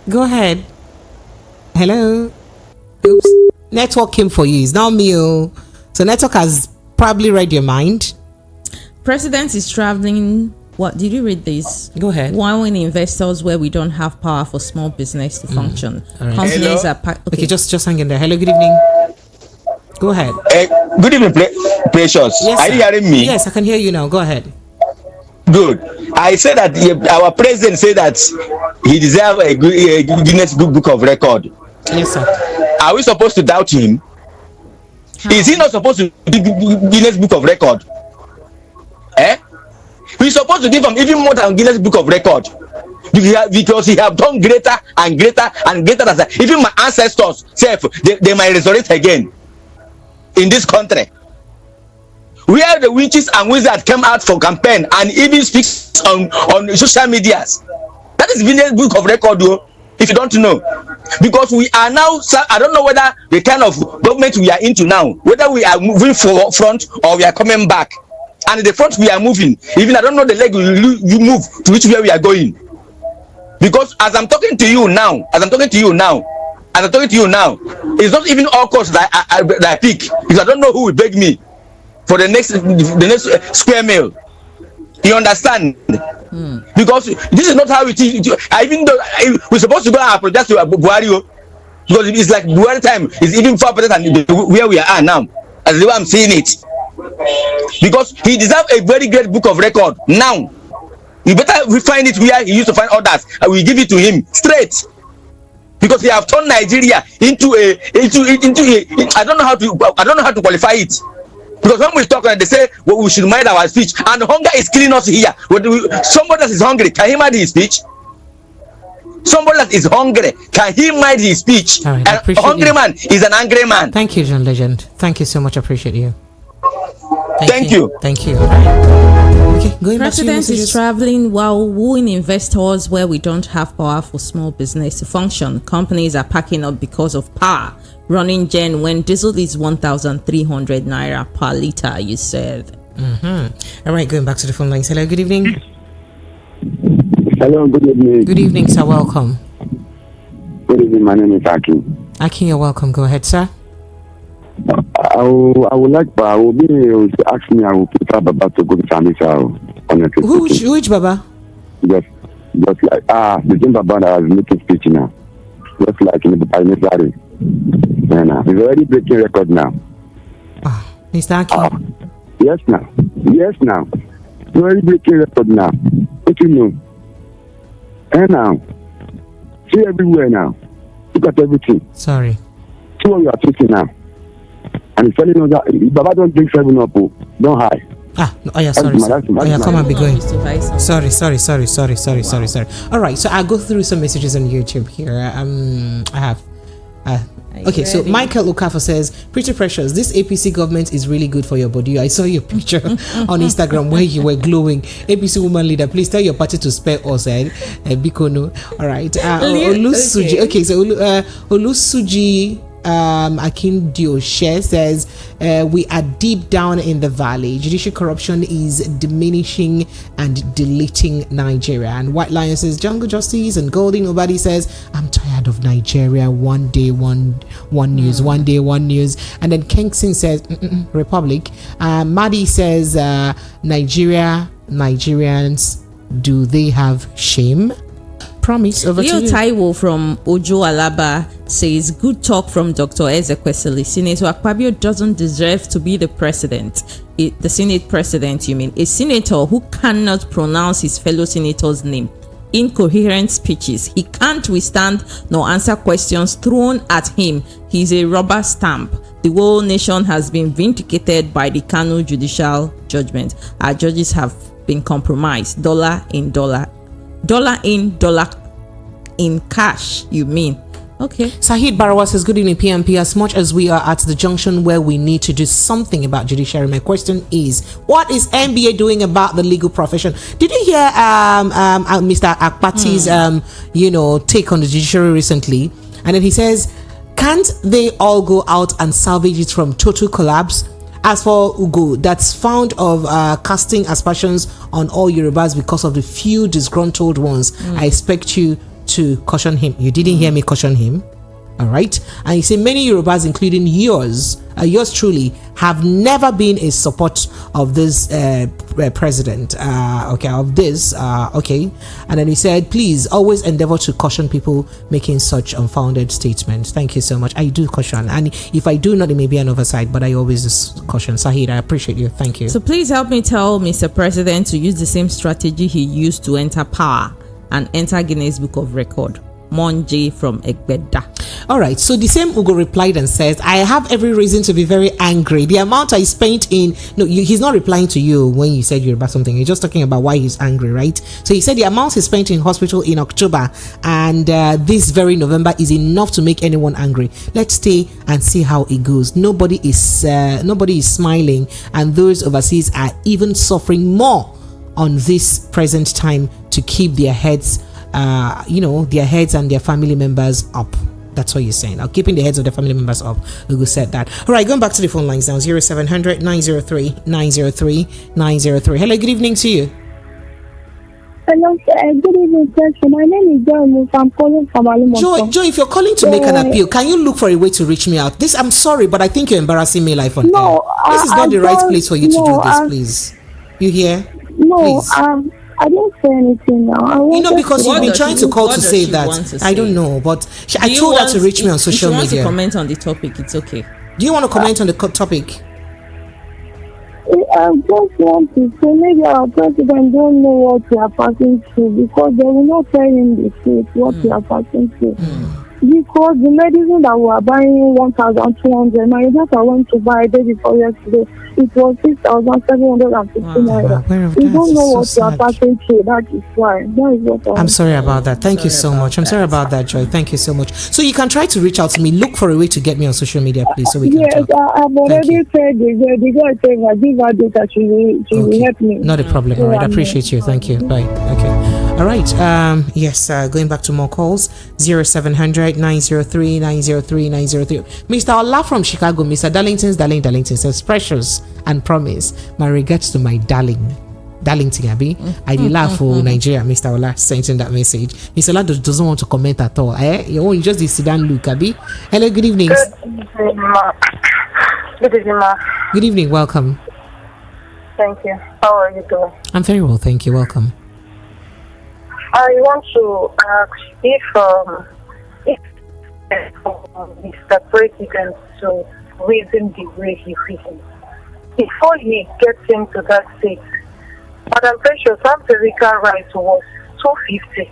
Go ahead. Hello. Oops. Network came for you. It's not me. So network has probably read your mind. President is traveling. What did you read this? Go ahead. Wowing investors where we don't have power for small business to function. Right. Companies are okay. Just hang in there. Hello, good evening. Go ahead. Good evening, Precious. Yes, are you hearing me? Yes, I can hear you now. Go ahead. Good. I said that our president said that he deserves a Guinness Book of Record. Yes, sir. Are we supposed to doubt him? How? Is he not supposed to do Guinness Book of Record? We're supposed to give him even more than Guinness Book of Record, because he have done greater and greater and greater than that. Even my ancestors they might resurrect again in this country, where the witches and wizards came out for campaign and even speaks on social medias. That is Guinness Book of Record, though, if you don't know. Because we are now, I don't know whether the kind of government we are into now, whether we are moving front or we are coming back. And in the front we are moving. Even I don't know the leg you move to which way we are going. Because as I'm talking to you now, it's not even all costs that I pick. Because I don't know who will beg me for the next square meal. You understand? Because this is not how it is. Even though we're supposed to go and apologize to Buhari, because it's like Buhari time is even far better than where we are now, as the way I'm seeing it. Because he deserves a very great book of record. Now, you better find it where he used to find others, and we give it to him straight. Because he have turned Nigeria into a I don't know how to qualify it. Because when we talk and they say we should mind our speech, and hunger is killing us here. Somebody that is hungry, can he mind his speech? Somebody that is hungry, can he mind his speech? Right, a hungry man is an angry man. Thank you, John Legend. Thank you so much. I appreciate you. Thank you. Thank you. Okay, going back to your President is traveling while wooing investors where we don't have power for small business to function. Companies are packing up because of power. Running gen when diesel is 1,300 naira per liter, you said. All right, going back to the phone lines. Hello, good evening. Hello, good evening. Good evening, sir. Welcome. Good evening. My name is Akin. Akin, you're welcome. Go ahead, sir. I would like, I will be ask me. I will prefer Baba to go to Samisa. Which Baba? Just like the same Baba that is making speech now. Just like in the Panisari. He's already breaking record now. Mr. Akin. Yes, now. He's already breaking record now. What you know? And now, see everywhere now. Look at everything. Sorry. See what we are talking now. And he's telling us that Baba don't drink 7-Up, don't high. Sorry. Come and be going. Sorry. All right, so I'll go through some messages on YouTube here. I have. Okay, so Michael Okafor says, pretty precious. This APC government is really good for your body. I saw your picture on Instagram where you were glowing. APC woman leader, please tell your party to spare us. Bikono. All right. Olusuji. Okay, so Olusuji Akindio Share says, we are deep down in the valley. Judicial corruption is diminishing and deleting Nigeria. And White Lion says, Jungle Justice. And Golden Nobody says, I'm tired of Nigeria. One day, one news. One day, one news. And then Kengsin says, Republic. Maddie says, Nigerians, do they have shame? Promise, over to you. Taiwo from Ojo Alaba says, good talk from Dr. Ezekwesili. Senator Akpabio doesn't deserve to be the president. The Senate president, you mean. A senator who cannot pronounce his fellow senator's name. Incoherent speeches. He can't withstand nor answer questions thrown at him. He's a rubber stamp. The whole nation has been vindicated by the Kano judicial judgment. Our judges have been compromised. Dollar in, dollar in cash, you mean. Okay. Sahid Barawa says, good evening, PMP. As much as we are at the junction where we need to do something about judiciary, my question is, what is NBA doing about the legal profession? Did you hear Mr. Akpati's take on the judiciary recently? And then he says, can't they all go out and salvage it from total collapse? As for Ugo, that's found of casting aspersions on all Yorubas because of the few disgruntled ones. I expect you to caution him. You didn't hear me caution him. All right. And you say many Yorubas, including yours truly, have never been a support of this president. Okay. And then he said, please always endeavor to caution people making such unfounded statements. Thank you so much. I do caution. And if I do not, it may be an oversight, but I always just caution. Sahid, I appreciate you. Thank you. So please help me tell Mr. President to use the same strategy he used to enter power and enter Guinness Book of Record. Monje from Egbeda. All right, so the same Ugo replied and says, I have every reason to be very angry. The amount I spent in, he's not replying to you when you said you're about something. You're just talking about why he's angry, right? So he said the amount he spent in hospital in October and this very November is enough to make anyone angry. Let's stay and see how it goes. Nobody is smiling, and those overseas are even suffering more on this present time to keep their heads their heads and their family members up. That's what you're saying. Now, keeping the heads of the family members up. Ugo said that. All right, going back to the phone lines now. 0700 903 903 903. Hello, good evening to you. Hello, sir. Good evening, sir. My name is Joy. I'm calling from Alimos. Joy, if you're calling to make an appeal, can you look for a way to reach me out? I'm sorry, but I think you're embarrassing me live on air. This is not the right place for you to do this, please. You hear? No, please. I didn't say anything now. Because you've been trying to call to say that. I don't know, but I told her to reach me on social media. If you want to comment on the topic, it's okay. Do you want to comment on the topic? I just want to say maybe our president don't know what we are passing through, because they will not tell him the truth what we are passing through. Because the medicine that we are buying 1,200, my daughter went to buy a day before yesterday, it was 6,750 naira. We don't know what we are passing through. That is why. That is what I'm sorry about that. Thank you so much. I'm sorry about that, Joy. Thank you so much. So you can try to reach out to me. Look for a way to get me on social media, please, so we can talk. I've already said the guy said I give her data, she will help me. Not a problem. All right, I appreciate you. Thank you. Bye. Okay. All right. Going back to more calls. 0700 903 903 903. Mr. Ola from Chicago. Mr. Darlington says, precious and promise. My regards to my Darlington, Abby. I did laugh for Nigeria. Mr. Ola sent in that message. Mr. Ola doesn't want to comment at all. You just sit down, look, Abby. Hello, good evening. Good evening, ma. Good evening, welcome. Thank you. How are you doing? I'm very well, thank you. Welcome. I want to ask if Mr. President to reason the way he reasons. Before he gets into that state, Madam Precious, half the Rican rice was 250.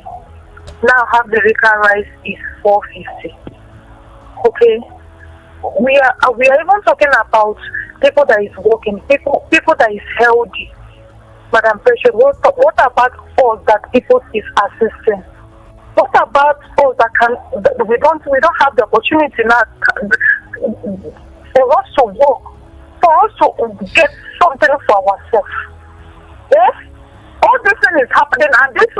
Now half the Rican rice is 450. Okay? We are even talking about people that is working, people that is healthy. Madam Precious, what about us that people is assisting? What about us that we don't have the opportunity now for us to work, for us to get something for ourselves? Yes? All this thing is happening, and this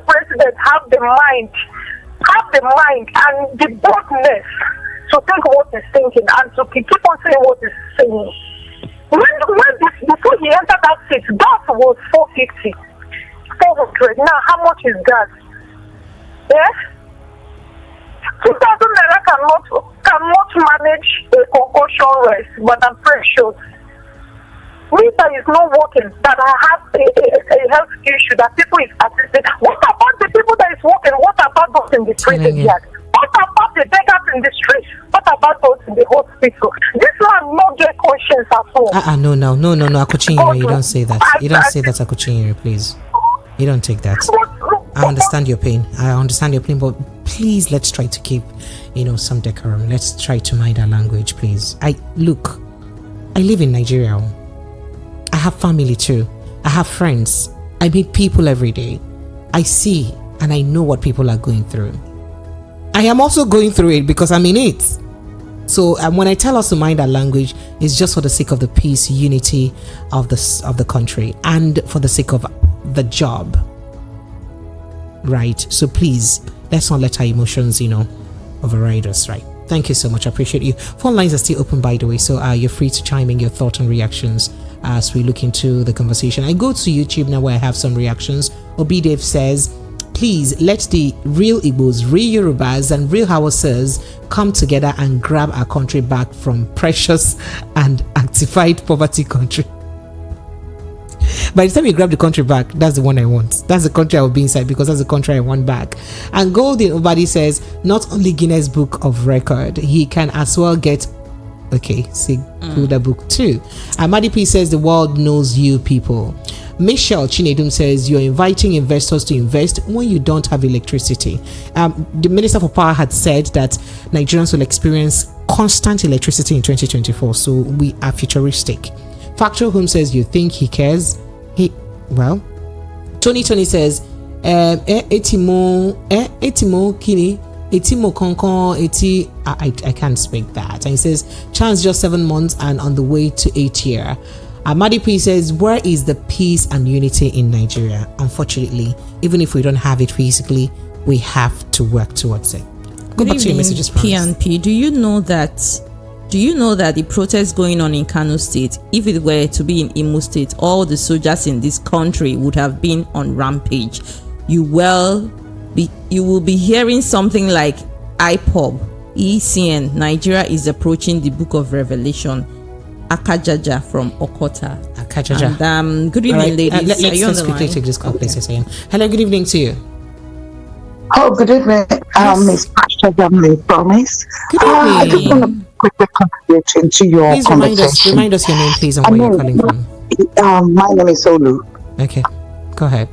president have the mind and the boldness to think what he's thinking and to keep on saying what he's saying. Before he entered that seat, gas was 450, 400. Now, how much is gas? Yes? 2,000 naira cannot manage a concussion rice, but I'm precious. That is not working, that I have a health issue, that people is assisting. What about the people that is working? What about those in the prison yard? What about the beggars in the street? What about those in the hospital? This one not get conscience at all. No, Akuchinyere, you don't say that. You don't say that, Akuchinyere, please. You don't take that. I understand your pain. But please, let's try to keep, some decorum. Let's try to mind our language, please. I live in Nigeria. I have family too. I have friends. I meet people every day. I see and I know what people are going through. I am also going through it because I'm in it. So when I tell us to mind our language, it's just for the sake of the peace, unity of the country, and for the sake of the job. Right? So please, let's not let our emotions, override us, right? Thank you so much. I appreciate you. Phone lines are still open, by the way, so you're free to chime in your thoughts and reactions as we look into the conversation. I go to YouTube now where I have some reactions. Obidev says, please let the real Igbos, real Yorubas, and real Hausas come together and grab our country back from precious and actified poverty country. By the time you grab the country back, that's the one I want. That's the country I will be inside because that's the country I want back. And Golden Obadi says, not only Guinness Book of Record, he can as well get Buddha book too. Amadi P says the world knows you people. Michelle Chinedum says you're inviting investors to invest when you don't have electricity. The Minister for Power had said that Nigerians will experience constant electricity in 2024, so we are futuristic. Factual Home says you think he cares. Tony says etimo kini etimo konkon eti. I can't speak that. And he says chance just 7 months and on the way to 8 year. Amadi P says, where is the peace and unity in Nigeria? Unfortunately, even if we don't have it physically, we have to work towards it. Go back to your messages, PNP. Do you know that the protests going on in Kano State, if it were to be in Imo State, all the soldiers in this country would have been on rampage? You will be hearing something like IPOB, ECN, Nigeria is approaching the Book of Revelation. Akajaja from Okota. Akajaja. And, good evening, ladies. Let's quickly take this call, please. Hello, good evening to you. Oh, good evening, Miss Pastor Promise. Good evening. I just want to quickly contribute into your conversation. Remind us your name, please, and where you're calling from. My name is Olu. Okay, go ahead.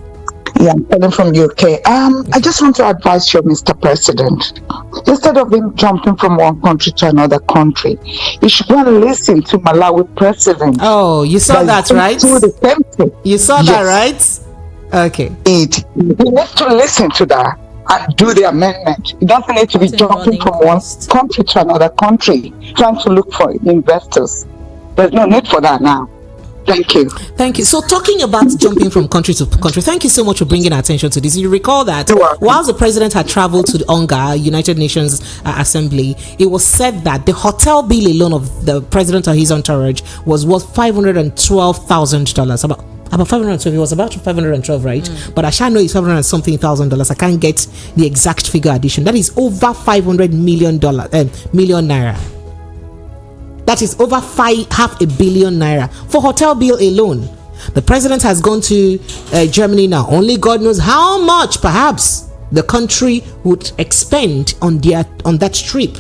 Yeah, I'm calling from UK. I just want to advise you, Mr. President. Instead of him jumping from one country to another country, you should go and listen to Malawi president. Oh, you saw that, right? The same thing. You saw that, right? Okay. You need to listen to that and do the amendment. You don't need to be jumping from one country to another country, trying to look for investors. There's no need for that now. Thank you. So talking about jumping from country to country, thank you so much for bringing our attention to this. You recall that while the president had traveled to the UNGA, United Nations Assembly, it was said that the hotel bill alone of the president or his entourage was worth $512,000. About 512. It was about 512, right? But I shall know it's $500,000. I can't get the exact figure addition. That is over $500 million naira. That is over $500 million naira for hotel bill alone. The president has gone to Germany now. Only God knows how much perhaps the country would expend on that trip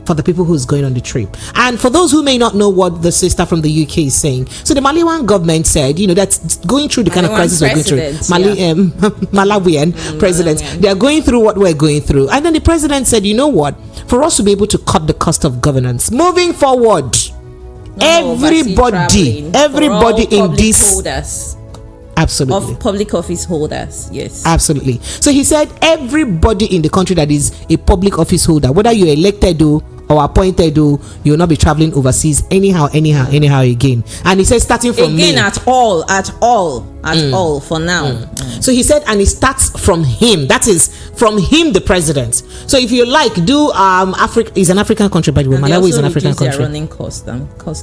for the people who's going on the trip. And for those who may not know what the sister from the UK is saying, so the Malawian government said, that's going through the kind of crisis we're going through. Malawian president, they are going through what we're going through. And then the president said, you know what? For us to be able to cut the cost of governance moving forward, everybody in this holders. Absolutely. Of public office holders, yes. Absolutely. So he said everybody in the country that is a public office holder, whether you're elected or appointed, you'll not be traveling overseas anyhow again. And he said starting from again May, at all for now. So he said, and it starts from him. That is from him, the president. So if you like, do Africa is an African country, by the way. Malawi is an African country. Their running cost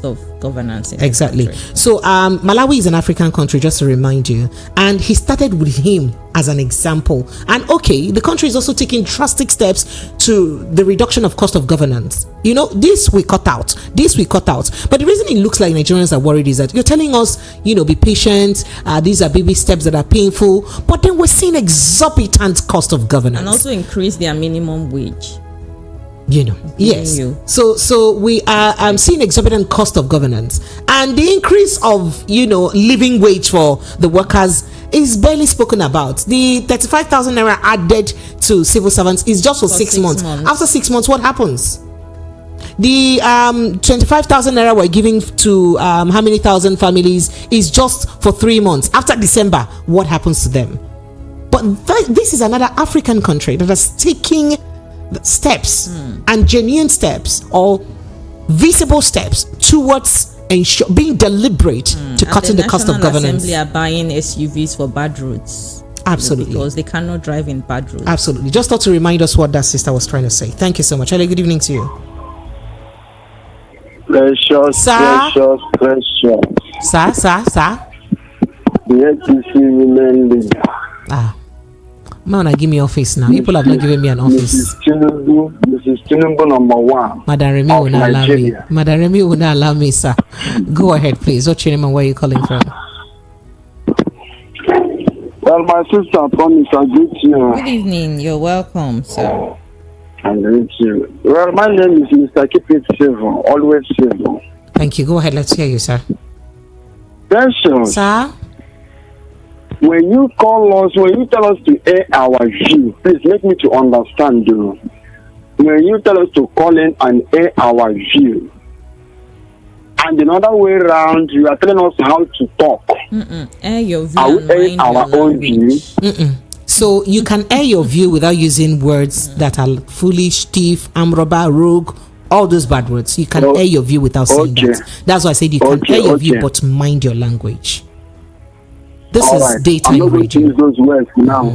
of governance. Exactly. So Malawi is an African country, just to remind you. And he started with him as an example. And okay, the country is also taking drastic steps to the reduction of cost of governance. This we cut out. But the reason it looks like Nigerians are worried is that you're telling us, be patient. These are baby steps that are painful. But then we're seeing exorbitant cost of governance. And also increase their minimum wage. Yes. So we are seeing exorbitant cost of governance, and the increase of living wage for the workers is barely spoken about. The 35,000 naira added to civil servants is just for 6 months. After 6 months, what happens? The 25,000 naira we're giving to how many thousand families is just for 3 months. After December, what happens to them? But this is another African country that is taking steps and genuine steps or visible steps towards being deliberate to cutting the cost of governance. Assembly are buying SUVs for bad roads. Absolutely. Because they cannot drive in bad roads. Absolutely. Just thought to remind us what that sister was trying to say. Thank you so much. Hello, good evening to you. Precious. Sir. The APC women leader. Man, give me office now. People have not given me an office. Mrs. Tinubu number 1. Madam Remy will not allow me. Madam Remy will not allow me, sir. Go ahead, please. What's your name and where are you calling from? Well, my sister promised I greet you. Good evening. You're welcome, sir. I greet you. Well, my name is Mr. Keep It Civil. Always civil. Thank you. Go ahead. Let's hear you, sir. Precious. Sir? When you tell us to air our view, please make me to understand you. When you tell us to call in and air our view, and another way around, you are telling us how to talk. Air your view. Are we airing our own view? So you can air your view without using words that are foolish, thief, amroba, rogue, all those bad words. You can air your view without saying that. That's why I said you can air your view, but mind your language. This is daytime radio. I'm not going to use those words now.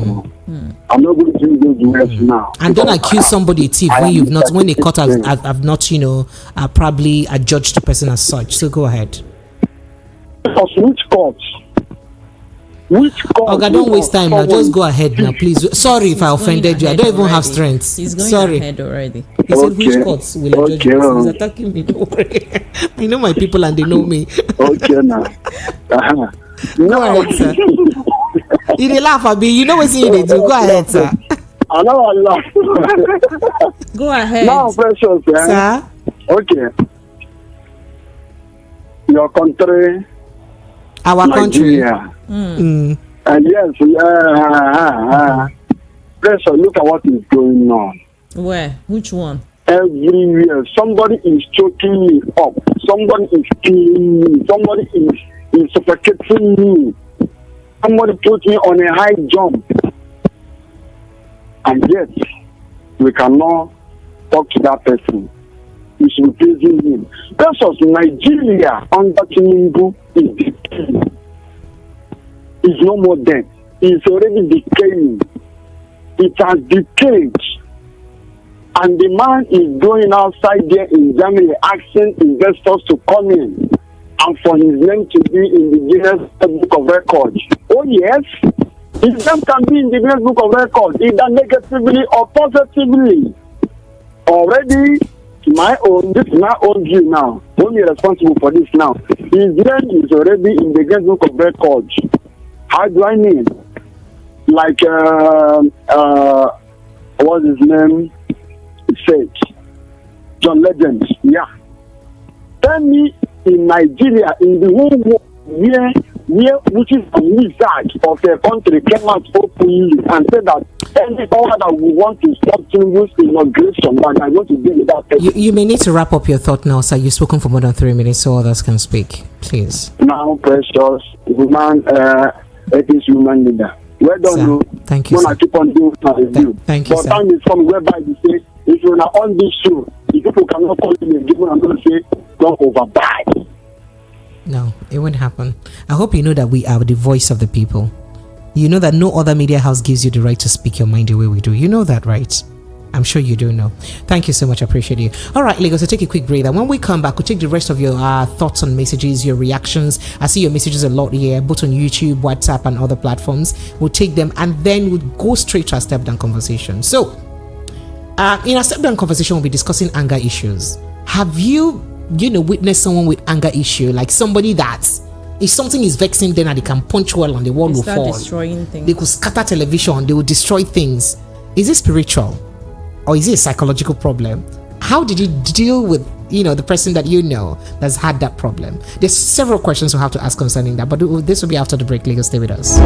I'm not going to use those words now. And don't accuse somebody of thief when you've not, when the court have not, probably adjudged the person as such. So go ahead. Which court? Okay, don't waste time now. Just go ahead now, please. Sorry if I offended you. I don't even have strength. He's going ahead already. He said which courts will judge me? He's attacking me. Don't worry. I know my people and they know me. Okay now. Go ahead, sir. You dey laugh at me. You know what you need to do. Go ahead, sir. I know I laugh. Go ahead. Now, Precious, sir. Okay. Your country. Our Nigeria. country. And yes, Precious, look at what is going on. Where? Which one? Everywhere. Somebody is choking me up. Somebody is killing me. Somebody is suffocating me. Somebody put me on a high jump. And yet, we cannot talk to that person. We should be praising him. Because Nigeria under Tinubu is decaying. It's no more dead. It's already decaying. It has decayed. And the man is going outside there in Germany asking investors to come in and for his name to be in the Guinness Book of Records. Oh yes, his name can be in the Guinness Book of Records, either negatively or positively. Already, this is my own view now. Only responsible for this now. His name is already in the Guinness Book of Records. How do I mean? Like, what's his name? Said John Legend. Yeah. Tell me, in Nigeria, in the whole world, where which is a wizard of a country came out openly and said that any power that we want to stop Tinubu's immigration, but I want to deal with that person. You may need to wrap up your thought now, sir. You've spoken for more than 3 minutes, so others can speak. Please. Now, Precious, woman, it is woman leader. Well done, sir. Thank you, sir. Keep on doing my review. Thank you, but sir. time is coming whereby you say, if you're not on this show, if people cannot call me again, I'm going to say, don't overbuy. No, it won't happen. I hope you know that we are the voice of the people. You know that no other media house gives you the right to speak your mind the way we do. You know that, right? I'm sure you do know. Thank you so much. I appreciate you. All right, Lagos, so take a quick break. And when we come back, we'll take the rest of your thoughts on messages, your reactions. I see your messages a lot here, both on YouTube, WhatsApp, and other platforms. We'll take them and then we'll go straight to our step down conversation. So, in our step down conversation, we'll be discussing anger issues. Have you witnessed someone with anger issue, like somebody that's, if something is vexing them and they can punch well on the wall, will fall. Destroying things. They could scatter television. They will destroy things. Is it spiritual? Or is it a psychological problem? How did you deal with, the person that that's had that problem? There's several questions we have to ask concerning that, but this will be after the break. Lagos, stay with us.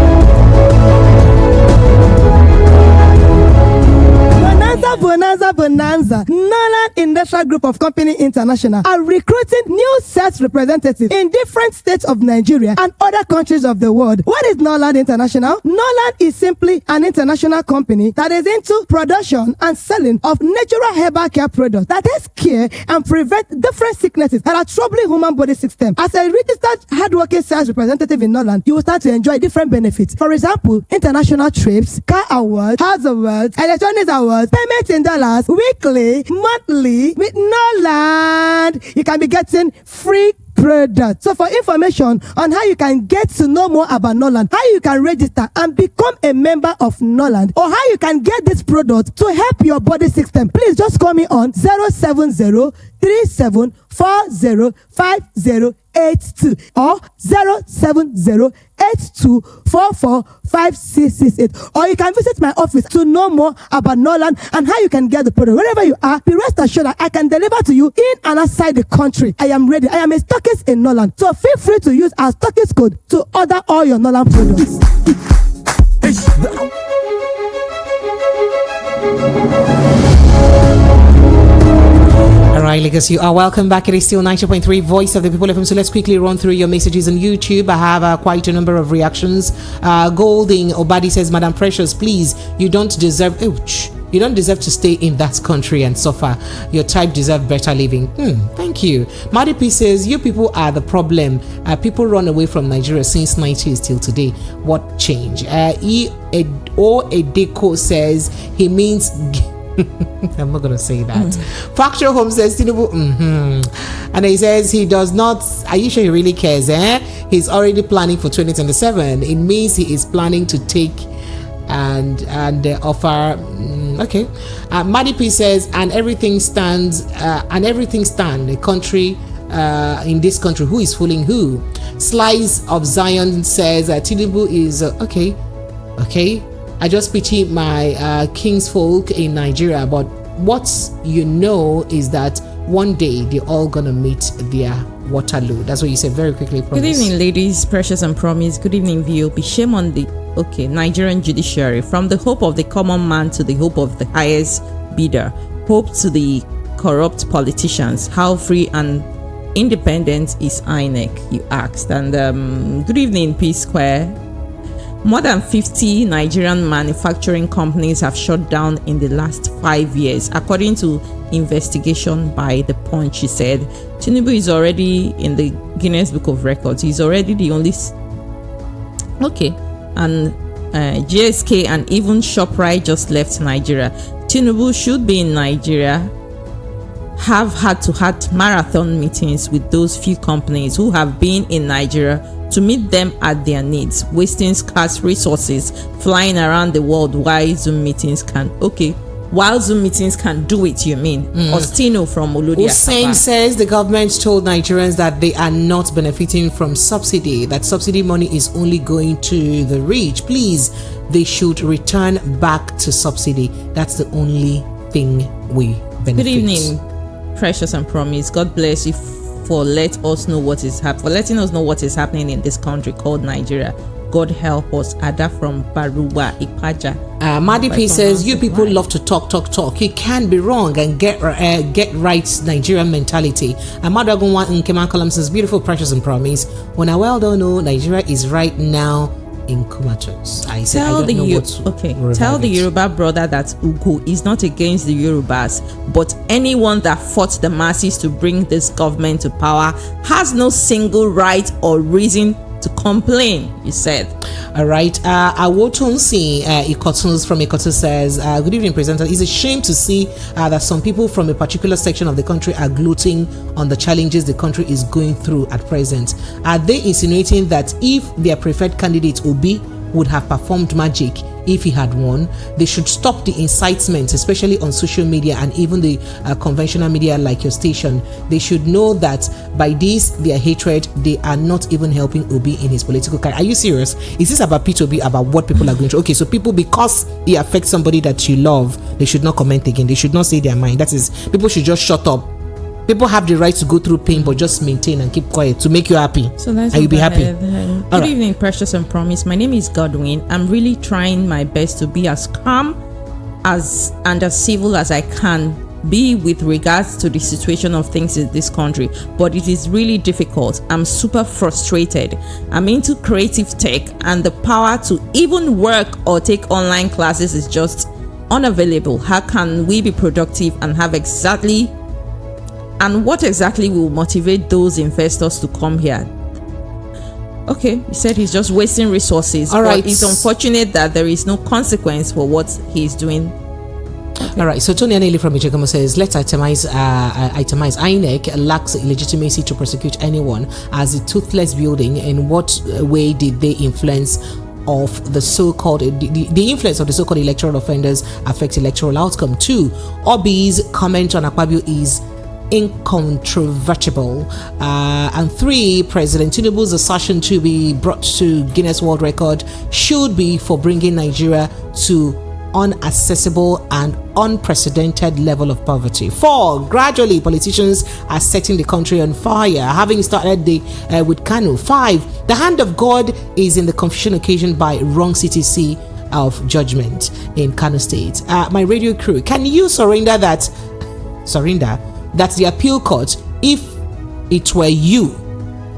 Bonanza. Nolan Industrial Group of Company International are recruiting new sales representatives in different states of Nigeria and other countries of the world. What is Nolan International? Nolan is simply an international company that is into production and selling of natural herbal care products that takes care and prevent different sicknesses that are troubling human body system. As a registered hardworking sales representative in Nolan, you will start to enjoy different benefits. For example, international trips, car awards, house awards, electronics awards, payments in dollars, weekly, monthly. With Nolan, you can be getting free products. So for information on how you can get to know more about Nolan, how you can register and become a member of Nolan, or how you can get this product to help your body system, please just call me on 070-3740-5082 or 070-8244-5668, or you can visit my office to know more about Nolan and how you can get the product. Wherever you are, be rest assured that I can deliver to you in and outside the country. I am ready. I am a stockist in Nolan, so feel free to use our stockist code to order all your Nolan products. All right, Lagos, you are welcome back. It is still 90.3 Voice of the People FM. So let's quickly run through your messages on YouTube. I have quite a number of reactions. Golding Obadi says, Madam Precious, please, you don't deserve to stay in that country and suffer. Your type deserve better living. Thank you. Madi P says, you people are the problem. People run away from Nigeria since 90s till today. What change? Edeko says, he means... I'm not going to say that. Factual Home says, and he says he does not. Are you sure he really cares? He's already planning for 2027. It means he is planning to take and offer. Okay. Madi P says, and everything stand. The country. In this country, who is fooling who? Slice of Zion says Tinubu is okay. I just pity my kinsfolk in Nigeria, but what is that one day they're all gonna meet their Waterloo. That's what you said very quickly. Promise. Good evening, ladies, Precious and Promise. Good evening, VOP. Shame on the Nigerian judiciary. From the hope of the common man to the hope of the highest bidder. Hope to the corrupt politicians. How free and independent is INEC? You asked. And good evening, P Square. More than 50 Nigerian manufacturing companies have shut down in the last 5 years, according to investigation by The Punch. She said Tinubu is already in the Guinness Book of Records. He's already the only. And GSK and even ShopRite just left Nigeria. Tinubu should be in Nigeria. Have had marathon meetings with those few companies who have been in Nigeria to meet them at their needs, wasting scarce resources flying around the world while Zoom meetings can do it, you mean? Ostino from Olodia. Hussein says the government told Nigerians that they are not benefiting from subsidy, that subsidy money is only going to the rich. Please, they should return back to subsidy. That's the only thing we benefit. Good evening, Precious and Promise. God bless you for letting us know what is happening in this country called Nigeria. God help us. Ada from Baruwa Ipaja. Madi P says, you people love to talk. You can be wrong and get right Nigerian mentality. Amada Gunwa Nkeman Column says, beautiful, Precious and Promise. When I well don't know, Nigeria is right now in comatose. Tell the Yoruba brother that Ugo is not against the Yorubas, but anyone that fought the masses to bring this government to power has no single right or reason to complain, you said. All right. Awotonsi Ikotuns from Ikotu says, good evening, presenter. It's a shame to see that some people from a particular section of the country are gloating on the challenges the country is going through at present. Are they insinuating that if their preferred candidate Obi would have performed magic if he had won? They should stop the incitement, especially on social media and even the conventional media like your station. They should know that by this, their hatred, they are not even helping Obi in his political career. Are you serious? Is this about P2B, about what people are going through? Okay, so people, because it affects somebody that you love, they should not comment again. They should not say their mind. That is, people should just shut up. People have the right to go through pain, but just maintain and keep quiet to make you happy. So that's and you'll be happy. Good evening, Precious and Promise. My name is Godwin. I'm really trying my best to be as calm and as civil as I can be with regards to the situation of things in this country, but it is really difficult. I'm super frustrated. I'm into creative tech, and the power to even work or take online classes is just unavailable. How can we be productive and have and what exactly will motivate those investors to come here? Okay, he said he's just wasting resources. All right. It's unfortunate that there is no consequence for what he's doing. Okay. All right, so Tony Aneli from Ijeoma says, let's itemize INEC lacks legitimacy to prosecute anyone as a toothless building. In what way did they influence of the so-called the influence of the so-called electoral offenders affect electoral outcome? 2, Obi's comment on Akpabio is incontrovertible. And 3, President Tinubu's assertion to be brought to Guinness World Record should be for bringing Nigeria to unaccessible and unprecedented level of poverty. 4, gradually politicians are setting the country on fire, having started with Kano. 5, the hand of God is in the confusion occasioned by wrong CTC of judgment in Kano State. My radio crew, can you surrender that the appeal court, if it were you?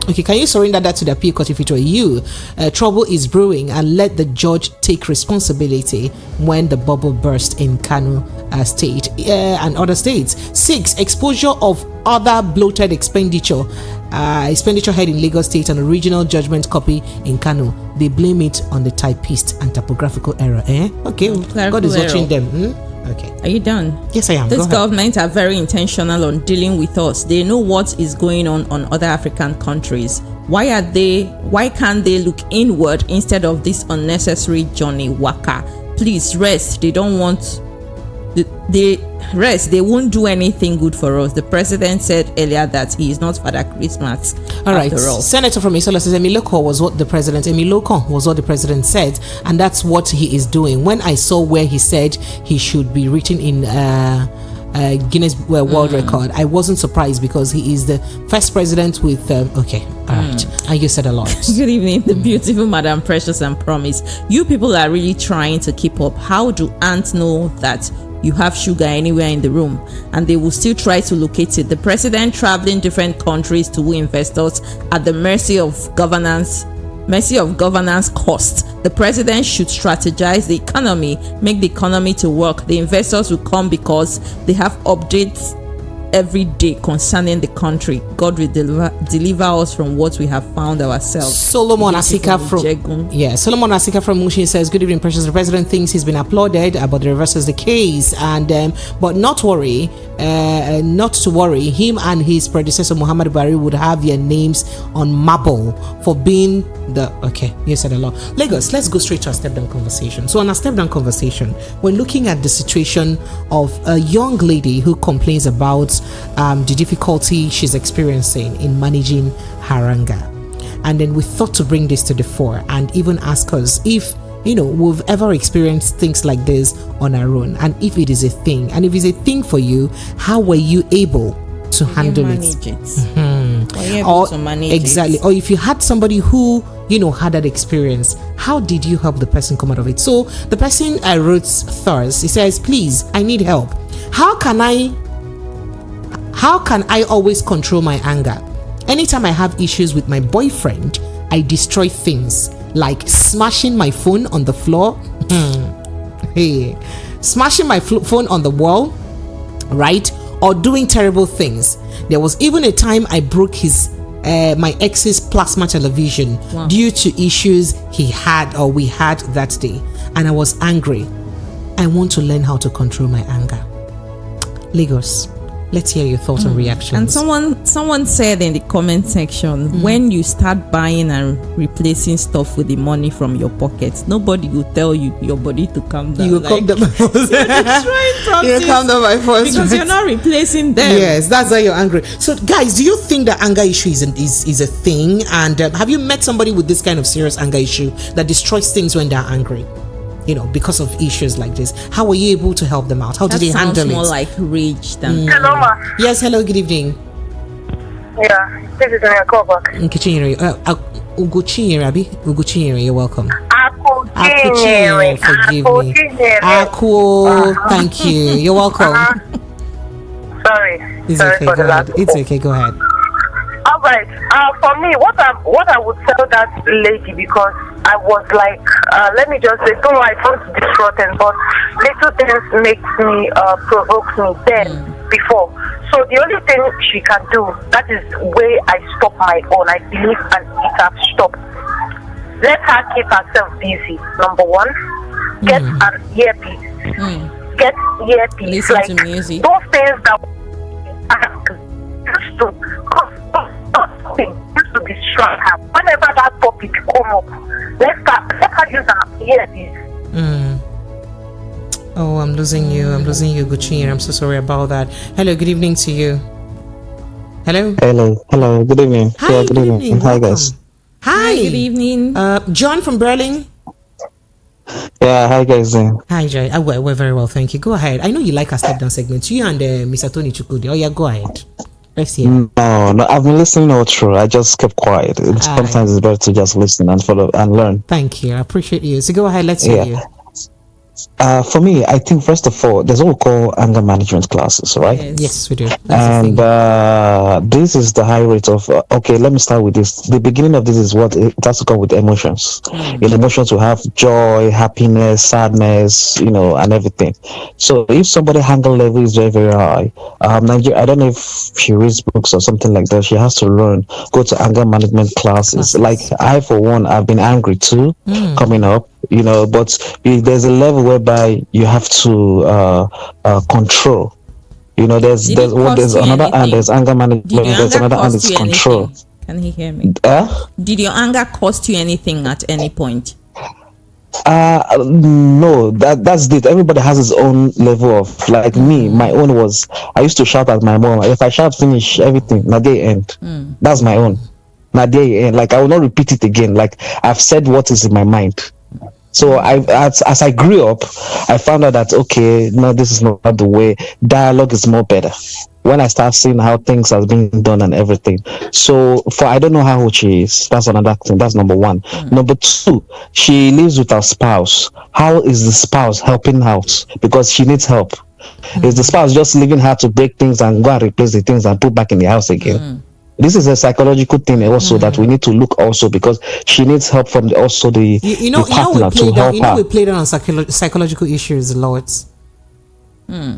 Okay, can you surrender that to the appeal court if it were you? Trouble is brewing, and let the judge take responsibility when the bubble burst in Kano State and other states. 6, exposure of other bloated expenditure head in Lagos State and original judgment copy in Kano. They blame it on the typist and typographical error. Okay, God is watching them. Okay. Are you done? Yes, I am. This government are very intentional on dealing with us. They know what is going on other African countries. Why can't they look inward instead of this unnecessary Johnny Waka? Please rest. They don't want they rest. They won't do anything good for us. The president said earlier that he is not Father Christmas. All right. Senator from Isola says Emiloko was what the president said, and that's what he is doing. When I saw where he said he should be written in Guinness World Record, I wasn't surprised because he is the first president with all right. And you said a lot. Good evening, the beautiful Madam Precious and Promise. You people are really trying to keep up. How do ants know that you have sugar anywhere in the room, and they will still try to locate it? The president traveling different countries to woo investors at the mercy of governance cost. The president should strategize the economy, make the economy to work. The investors will come because they have updates every day concerning the country. God will deliver us from what we have found ourselves. Solomon Asika from Mushin says, good evening, Precious. The president thinks he's been applauded, but the reverse is the case, and but not to worry, him and his predecessor Muhammad Buhari would have their names on marble for being you said a lot. Lagos, let's go straight to a step-down conversation. So on a step-down conversation, we're looking at the situation of a young lady who complains about the difficulty she's experiencing in managing her anger. And then we thought to bring this to the fore and even ask us if we've ever experienced things like this on our own, and if it is a thing, and if it's a thing for you, how were you able to handle it? Exactly. Or if you had somebody who had that experience, how did you help the person come out of it? So the person I wrote Thurs, he says, please, I need help. How can I always control my anger? Anytime I have issues with my boyfriend, I destroy things like smashing my phone on the floor, smashing my phone on the wall, right? Or doing terrible things. There was even a time I broke his my ex's plasma television due to issues he had or we had that day, and I was angry. I want to learn how to control my anger. Lagos, let's hear your thoughts and reactions. And someone said in the comment section, when you start buying and replacing stuff with the money from your pockets, nobody will tell you your body to calm down. You will calm down by force. You calm down by force because you're not replacing them. Yes, that's why you're angry. So, guys, do you think that anger issue is a thing? And have you met somebody with this kind of serious anger issue that destroys things when they're angry? You know, because of issues like this. How were you able to help them out? How did they handle it? That sounds more like rage than... Hello, ma. Yes, hello, good evening. Yeah, this is a call back. Uguchinyere, you're welcome. Akuchinyere, forgive me. Thank you. You're welcome. Sorry. It's Sorry okay, for go the last ahead. It's okay, go ahead. All right. For me, what I would tell that lady, because I was like, let me just say, don't worry, I don't destroy them, but little things makes me provoke me then before. So the only thing she can do, that is where I stop my own. I believe, and it has stopped. Let her keep herself busy. Number one, get an earpiece. Get earpiece. Listen like to music. those things that used to distract her. Whenever that topic come up, let her use her earpiece. Oh, I'm losing you, Gucci. I'm so sorry about that. Hello, good evening to you. Hello, good evening. Hi, good evening. Hi, Welcome. guys. Hi, good evening. John from Berlin. Yeah, hi, guys. Hi, Joy. We're very well, thank you. Go ahead. I know you like our step down segment. You and Mr. Tony Chukwudi. Oh, yeah, go ahead. Let's hear. No, I've been listening all through. I just kept quiet. Sometimes it's better to just listen and follow and learn. Thank you. I appreciate you. So go ahead. Let's hear you. For me, I think first of all, there's what we call anger management classes, right? Yes, we do. And this is the high rate of okay, let me start with this. The beginning of this is what it has to come with emotions. In emotions we have joy, happiness, sadness, and everything. So if somebody anger level is very, very high, Nigeria, I don't know if she reads books or something like that, she has to go to anger management classes. Like I, for one, I've been angry too, coming up. But there's a level whereby you have to control. There's another hand, there's anger management, there's another hand is control. Can he hear me? Did your anger cost you anything at any point? No, that's it. Everybody has his own level of, like me, my own was, I used to shout at my mom. If I shout finish everything, na day end. That's my own. Na day end. Like I will not repeat it again. Like I've said what is in my mind. So as I grew up, I found out that, okay, no, this is not the way. Dialogue is more better. When I start seeing how things are being done and everything. So I don't know how old she is. That's another thing. That's number one. Number two, she lives with her spouse. How is the spouse helping out? Because she needs help. Is the spouse just leaving her to break things and go and replace the things and put back in the house again? This is a psychological thing also that we need to look also, because she needs help from the partner to help her. We played on psychological issues a lot.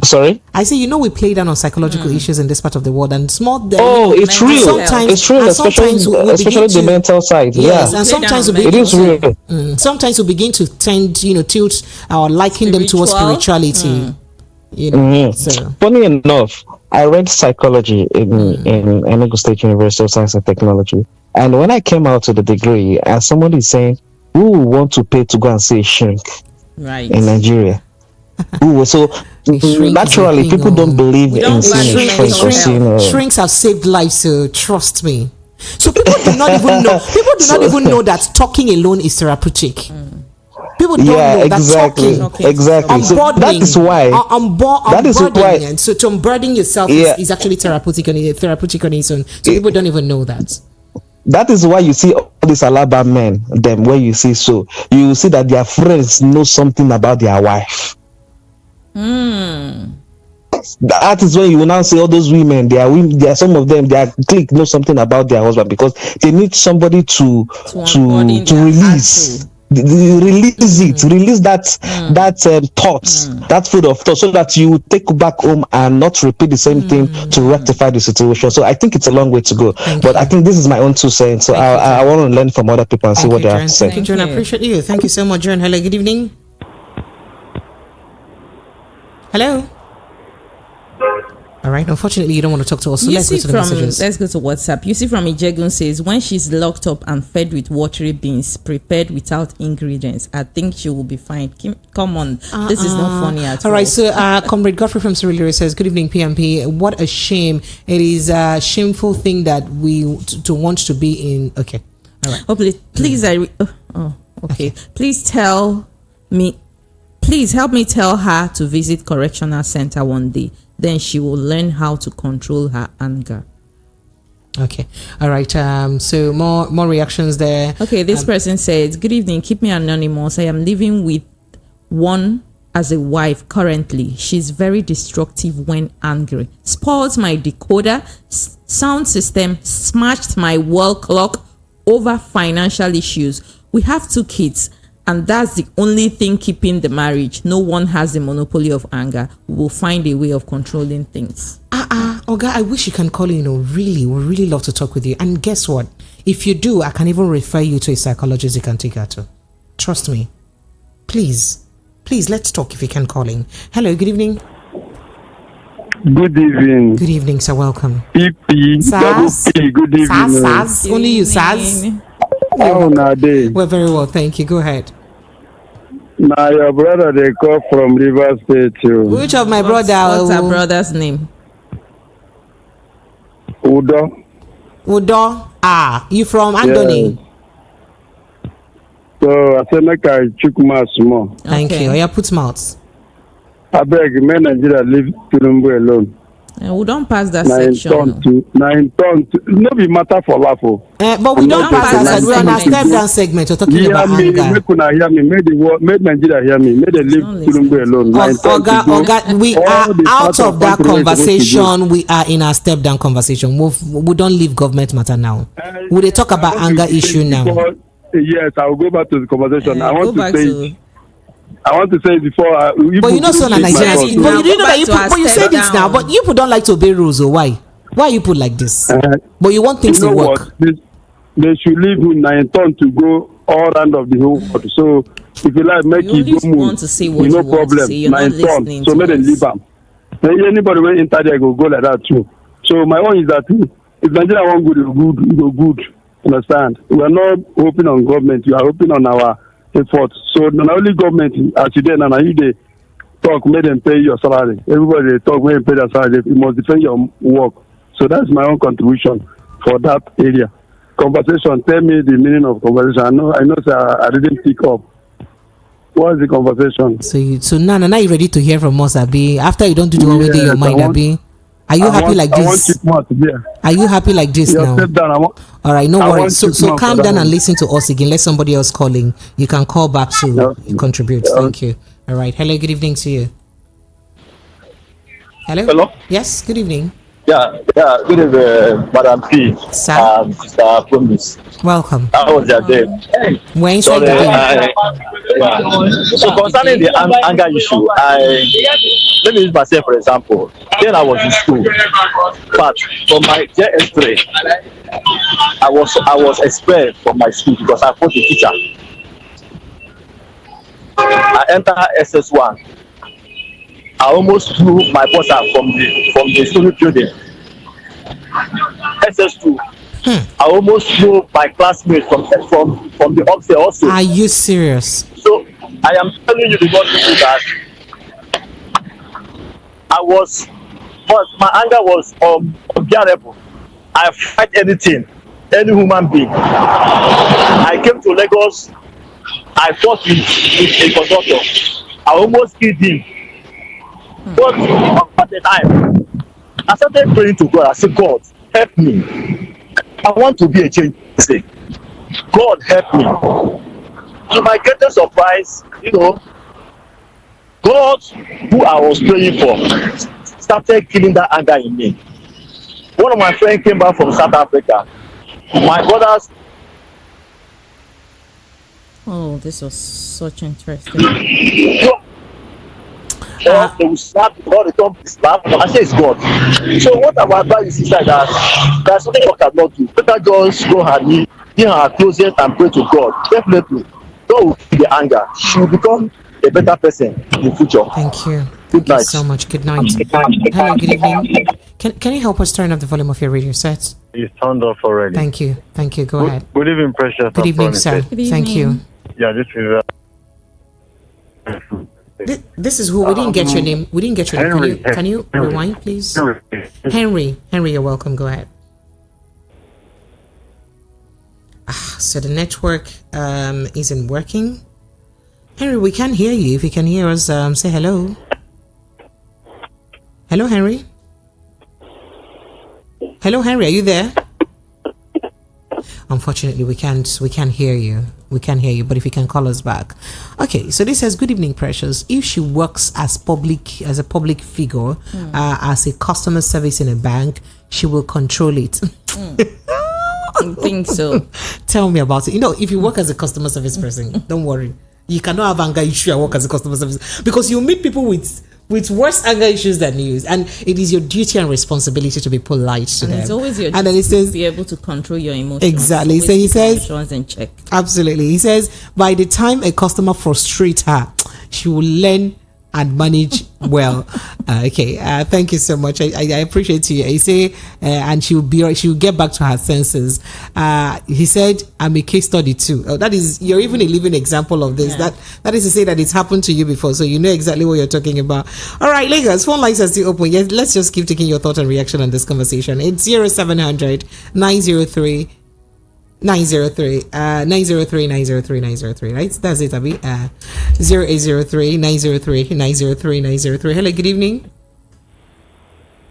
Sorry? I say, we play down on psychological issues in this part of the world, and small. It's real. It's real, especially the mental side. Yes, yeah, and sometimes it is real. Sometimes we begin to tilt or liken them towards spirituality. So. Funny enough, I read psychology in Enugu State University of Science and Technology, and when I came out to the degree, and somebody is saying, "Who will want to pay to go and see a shrink in Nigeria?" So naturally, people don't believe in seeing a shrink or seeing shrinks have saved lives. So trust me. So people do not even know. People do not even know that talking alone is therapeutic. People don't know exactly. that talking, exactly. So that is why. That is why. And so to unburden yourself is actually therapeutic on its own. So people don't even know that. That is why you see all these Alaba men. Them where you see you see that their friends know something about their wife. That is when you will now see all those women. They are some of them. Their clique know something about their husband because they need somebody to release. release that thoughts, that food of thought, so that you take back home and not repeat the same thing to rectify the situation. So I think it's a long way to go. I think this is my own 2 cents. So I want to learn from other people and see what they have to say. Thank you, John. I appreciate you. Thank you so much, John. Hello, good evening. Hello. All right. Unfortunately, you don't want to talk to us. So let's go to the messages. Let's go to WhatsApp. You see from Ijegun says, when she's locked up and fed with watery beans prepared without ingredients, I think she will be fine. Come on. This is not funny at all. All right. So Comrade Godfrey from Surulere says, good evening, PMP. What a shame. It is a shameful thing that we to want to be in. Okay. All right. Oh, please. Okay. Please help me tell her to visit correctional center one day. Then she will learn how to control her anger. Okay. All right. So more reactions there. Okay. This person said, good evening. Keep me anonymous. I am living with one as a wife currently. She's very destructive when angry. Spoils my decoder, sound system, smashed my wall clock over financial issues. We have 2 kids. And that's the only thing keeping the marriage. No one has the monopoly of anger. We will find a way of controlling things. Oga, I wish you can call in. Really, we really love to talk with you. And guess what? If you do, I can even refer you to a psychologist you can take her to. Trust me. Please, let's talk if you can call in. Hello, good evening. Good evening. Good evening, sir. Welcome. PP, Saz. Good evening. Saz. Only you, Saz. How are they? We're very well, thank you. Go ahead. Now your brother they call from River State too. Which of my brother? What's our brother's name? Udo. You from Anthony? Yeah. So I said make I chook my small. Thank you. Yeah, put mouths. I beg men Nigeria leave Tulumbu alone. We don't pass that section. 9 tons. No be matter for laugh. But we don't pass that section. We're on a step down segment. You're talking about anger. Make una hear me. Make Nigeria hear me. Make they leave Tulumbu alone. Oga, we are out of that conversation. We are in our step down conversation. We don't leave government matter now. Will they talk about anger issue now? Yes, I will go back to the conversation. I want to say before. But you know, so Nigerians. But you know that you said it now. But you people don't like to obey rules. Or why? Why you put like this? But you want things to work. They should leave with 9 tons to go all around of the whole world. So if you like, make it go move. No problem. 9 tons. So make them leave them. Anybody will enter there go like that too. So my own is that if Nigeria want good, it go good. Understand? We are not hoping on government. We are hoping on our effort. So not only government as you did, and you they talk, make them pay your salary. Everybody they talk, make them pay their salary. You must defend your work. So that's my own contribution for that area. Conversation. Tell me the meaning of conversation. I know. Sir, I didn't pick up. What is the conversation? So now you ready to hear from us, Abi? After you don't do the one with your mind, Abi. Are you happy like this? Are you happy like this now? All right, no worries. So calm down and listen to us again. Let somebody else calling. You can call back to contribute. Thank you. All right. Hello. Good evening to you. Hello. Yes. Good evening. Yeah. Good evening, Madam P. Mr. Promise. Welcome. How was your day? When so concerning the anger issue, let me use myself for example. Then I was in school, but from my JS3, I was expelled from my school because I fought a teacher. I entered SS1. I almost threw my boss out from the student building. SS2. I almost threw my classmates from the upstairs also. Are you serious? So I am telling you the God people that but my anger was unbearable. I fight anything, any human being. I came to Lagos. I fought with a conductor. I almost killed him. But at the time, I started praying to God. I said, God, help me. I want to be a change. God help me. To my greatest surprise, God, who I was praying for, started killing that anger in me. One of my friends came back from South Africa. My brothers. Oh, this was such interesting. Or they will slap or they don't slap. I say it's God. So what our advice is like that there's something God cannot do. Better just go her knee, in her closet and pray to God. Definitely. God will feel the anger. She will become a better person in the future. Thank you. Good night. Thank you so much. Good night. Hello, good evening. Can you help us turn up the volume of your radio set? It's turned off already. Thank you. Thank you. Go ahead. Good evening, Precious. Good evening, sir. Thank you. Yeah, this is This is who we didn't get your name. We didn't get your name. Can you rewind, please? Henry, you're welcome. Go ahead. So the network isn't working. Henry, we can't hear you. If you can hear us, say hello. Hello, Henry. Hello, Henry. Are you there? Unfortunately, we can't hear you. We can't hear you, but if you can call us back. Okay, so this says, good evening, Precious. If she works as a public figure, as a customer service in a bank, she will control it. I think so. Tell me about it. If you work as a customer service person, don't worry. You cannot have anger issue and work as a customer service, because you meet people with worse anger issues than you, and it is your duty and responsibility to be polite to them. It's always your duty and then it says, to be able to control your emotions. Exactly. So he says, in check. Absolutely. He says, by the time a customer frustrates her, she will learn and manage well. Okay. Thank you so much. I appreciate you. He say, and she'll get back to her senses. He said, I'm a case study too. That is, you're even a living example of this. Yeah. That is to say that it's happened to you before, so you know exactly what you're talking about. All right, Lagos, phone lines are still open. Yes, let's just keep taking your thought and reaction on this conversation. It's 0700 903 903 903 903 903, right? That's it, Abby. 0803 903 903 903. Hello, good evening.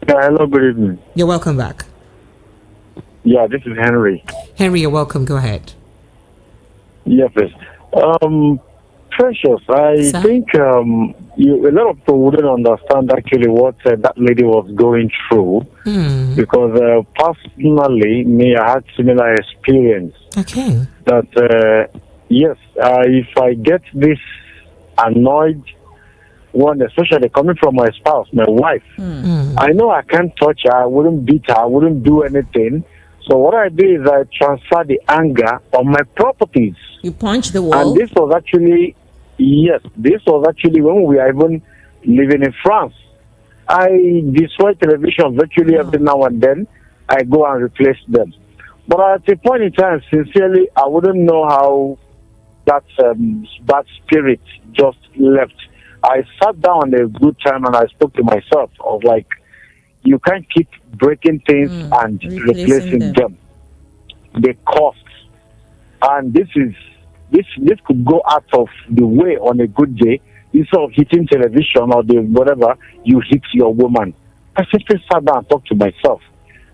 Yeah, hello, good evening. You're welcome back. Yeah, this is Henry. Henry, you're welcome. Go ahead. Yes, Precious, I think a lot of people wouldn't understand actually what that lady was going through, because personally, I had similar experience. Okay. That yes, if I get this annoyed one, especially coming from my spouse, my wife, I know I can't touch her, I wouldn't beat her, I wouldn't do anything. So what I do is I transfer the anger on my properties. You punch the wall. And this was actually when we were even living in France. I destroy television virtually every now and then. I go and replace them. But at a point in time, sincerely, I wouldn't know how that bad spirit just left. I sat down at a good time and I spoke to myself. I was like, you can't keep breaking things and replacing them. The costs. And this could go out of the way on a good day. Instead of hitting television or whatever, you hit your woman. I simply sat down and talked to myself.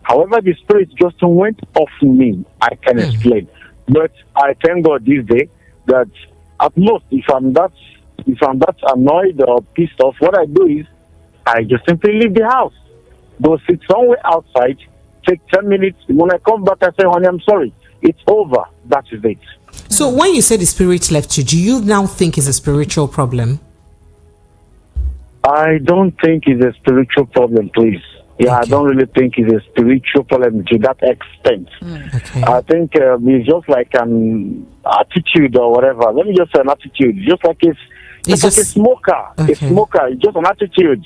However, the spirit just went off me. I can explain. But I thank God this day that at most, if I'm that annoyed or pissed off, what I do is I just simply leave the house. Go sit somewhere outside, take 10 minutes. When I come back, I say, honey, I'm sorry. It's over. That is it. So when you say the spirit left you, do you now think it's a spiritual problem? I don't think it's a spiritual problem, please. Yeah, okay. I don't really think it's a spiritual problem to that extent. Okay. I think it's just like an attitude or whatever. Let me just say an attitude. Just like it's like a smoker. Okay. A smoker. It's just an attitude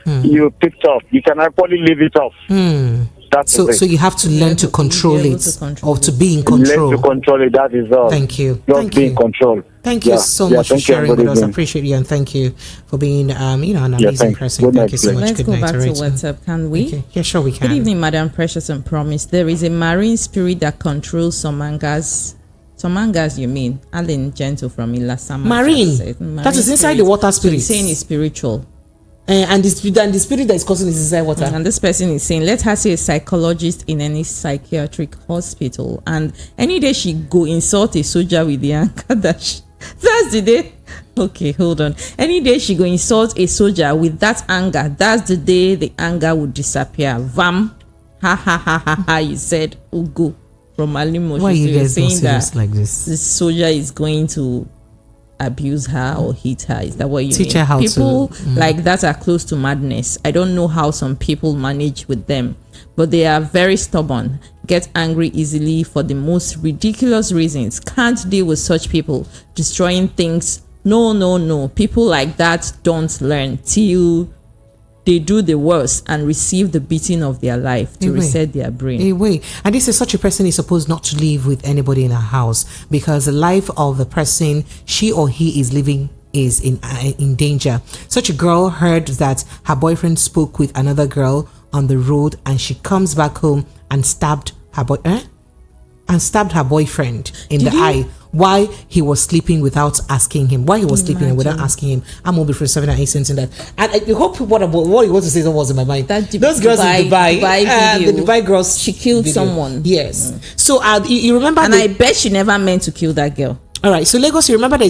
you picked up. You can actually leave it off. So you have to learn to control it, or to be in control. Learn to control it. That is all. Thank you. Just be in control. Thank you so much for sharing with us. I appreciate you, and thank you for being an amazing person. Thank you so much. Let's go back to WhatsApp. Can we? Okay. Yeah, sure we can. Good evening, Madam Precious and Promise. There is a marine spirit that controls some mangas. Some mangas, you mean? Alan Gentle from Ilasama. Marine. That is inside the water spirit. So he's saying it's spiritual. And the spirit that is causing is inside water. And this person is saying, let her see a psychologist in any psychiatric hospital. And any day she go insult a soldier with the anger that's the day. Okay, hold on. Any day she go insult a soldier with that anger, that's the day the anger would disappear. Vam. Ha ha ha ha ha. You said, Ugo. from Alimo. Why you guys saying that like this? The soldier is going to abuse her or hit her. Is that what you teach mean? Her how people to, like that are close to madness. I don't know how some people manage with them, but they are very stubborn, get angry easily for the most ridiculous reasons, can't deal with such people, destroying things. No. People like that don't learn till they do the worst and receive the beating of their life to reset their brain. And this is such a person is supposed not to live with anybody in a house, because the life of the person she or he is living is in danger. Such a girl heard that her boyfriend spoke with another girl on the road, and she comes back home and stabbed her boyfriend in the eye while he was sleeping without asking him. Why he was sleeping without asking him. I'm going to be for 7 or 8 cents in that. And I hope what you want to say was in my mind. Those girls in Dubai, the Dubai girls, she killed someone. Yes. So you remember, and I bet she never meant to kill that girl. All right, so Lagos, you remember there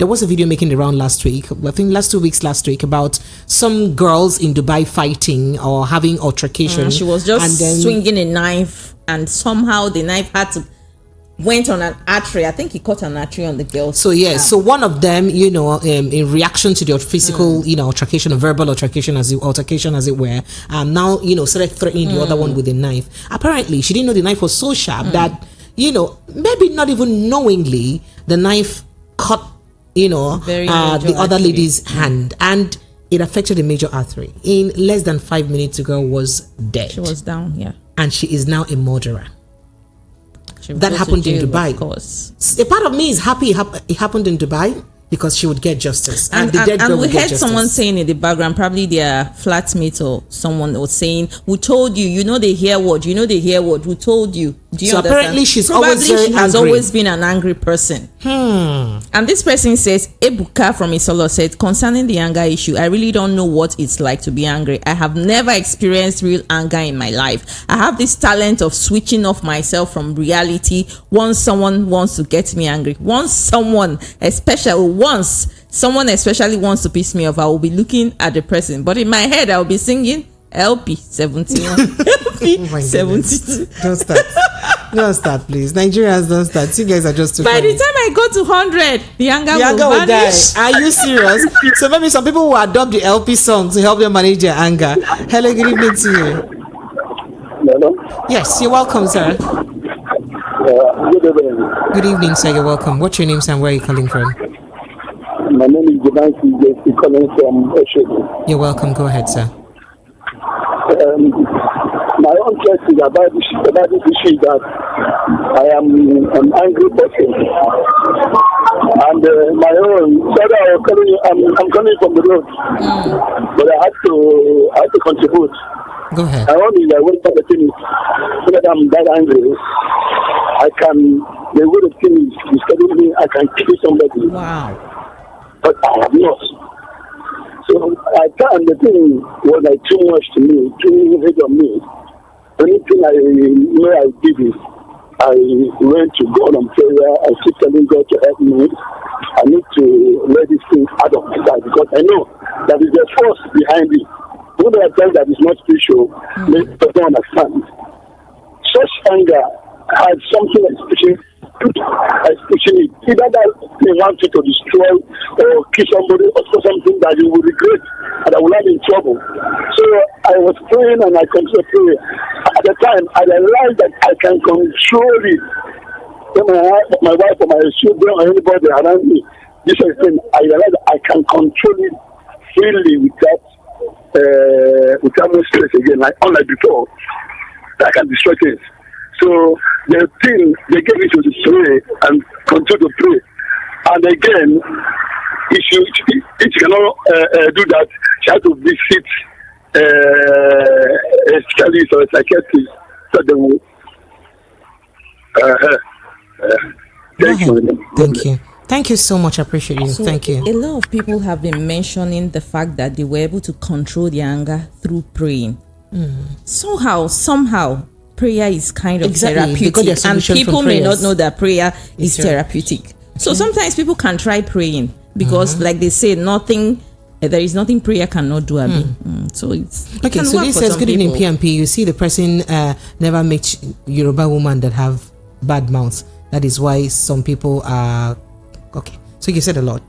was a video making the round last week, I think last 2 weeks last week, about some girls in Dubai fighting or having altercation. She was just swinging a knife, and somehow the knife went on an artery. I think he caught an artery on the girl. So yes, so one of them, in reaction to the physical, altercation, or verbal altercation as it were, now started threatening the other one with a knife. Apparently, she didn't know the knife was so sharp that maybe not even knowingly the knife cut the other lady's hand, and it affected a major artery. In less than 5 minutes, the girl was dead. She was down, and she is now a murderer. That happened in Dubai. Of course. A part of me is happy it happened in Dubai, because she would get justice, and the dead girl would get justice. And we heard someone saying in the background, probably their flatmate or someone was saying, "Who told you? They hear word. Who told you?" Do you so understand? Apparently she has always been an angry person. And this person says, Ebuka from Isolo said, concerning the anger issue, I really don't know what it's like to be angry. I have never experienced real anger in my life. I have this talent of switching off myself from reality once someone wants to get me angry. Once someone especially wants to piss me off, I will be looking at the person. But in my head, I will be singing LP 71. LP 72. Don't start, please. Nigerians, don't start. You guys are just too By funny. the time I go to 100, the anger will vanish. Die. Are you serious? So maybe some people will adopt the LP song to help them manage their anger. Hello, good evening to you. Hello? Yes, you're welcome, sir. Good evening. Good evening, sir. You're welcome. What's your name, sir, and where are you calling from? My name is Ijeoma Egwuatu, calling from Oshodi. You're welcome. Go ahead, sir. My own case is about this issue that I am an angry person, and my own. Sorry, I'm coming from the road, but I had to contribute. Go ahead. My own is I want to finish. So that I'm that angry, the way the thing is disturbing me, I can kill somebody. Wow. But I have not. So I found the thing was like too much to me, too heavy on me. Anything I know I did is I went to God on prayer. I keep telling God to help me. I need to let this thing out of my life, because I know that is the force behind it. Even though I tell that it's not spiritual, they don't understand. Such anger has something like pushing it. Either that they want you to destroy or kill somebody, or something that you will regret and I will not be in trouble. So I was praying and I continued praying. At the time, I realized that I can control it. When my wife or my children or anybody around me, this is the thing, I realized that I can control it freely without no stress again, unlike before. I can destroy things. So the thing they gave me to pray and continue to pray. And again, if you cannot do that, you have to visit a specialist or a psychiatrist so they will. Thank you. Thank you so much. I appreciate you. So Thank you. A lot of people have been mentioning the fact that they were able to control their anger through praying. Somehow, prayer is kind of therapeutic, and people may not know that prayer is therapeutic. So sometimes people can try praying because, like they say, there is nothing prayer cannot do. So it's okay. So this says, "Good evening, PMP. You see, the person never met Yoruba woman that have bad mouth. That is why some people are okay. So you said a lot.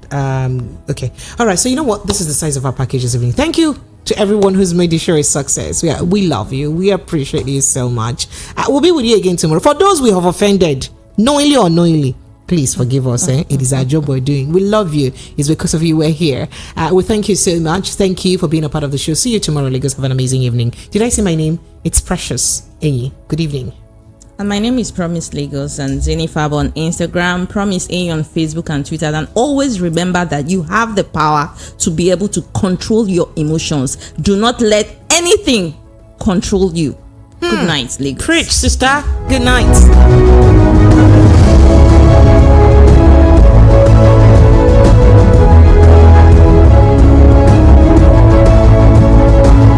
Okay. All right. So you know what? This is the size of our package this evening. Thank you to everyone who's made this show a success. We love you. We appreciate you so much. We'll be with you again tomorrow. For those we have offended, knowingly or unknowingly, please forgive us. It is our job we're doing. We love you. It's because of you we're here. We thank you so much. Thank you for being a part of the show. See you tomorrow, Lagos. Have an amazing evening. Did I say my name? It's Precious Enyi. Good evening. And my name is Promise Lagos and Zenifab on Instagram, Promise A on Facebook and Twitter. And always remember that you have the power to be able to control your emotions. Do not let anything control you. Good night, Lagos. Preach, sister. Good night.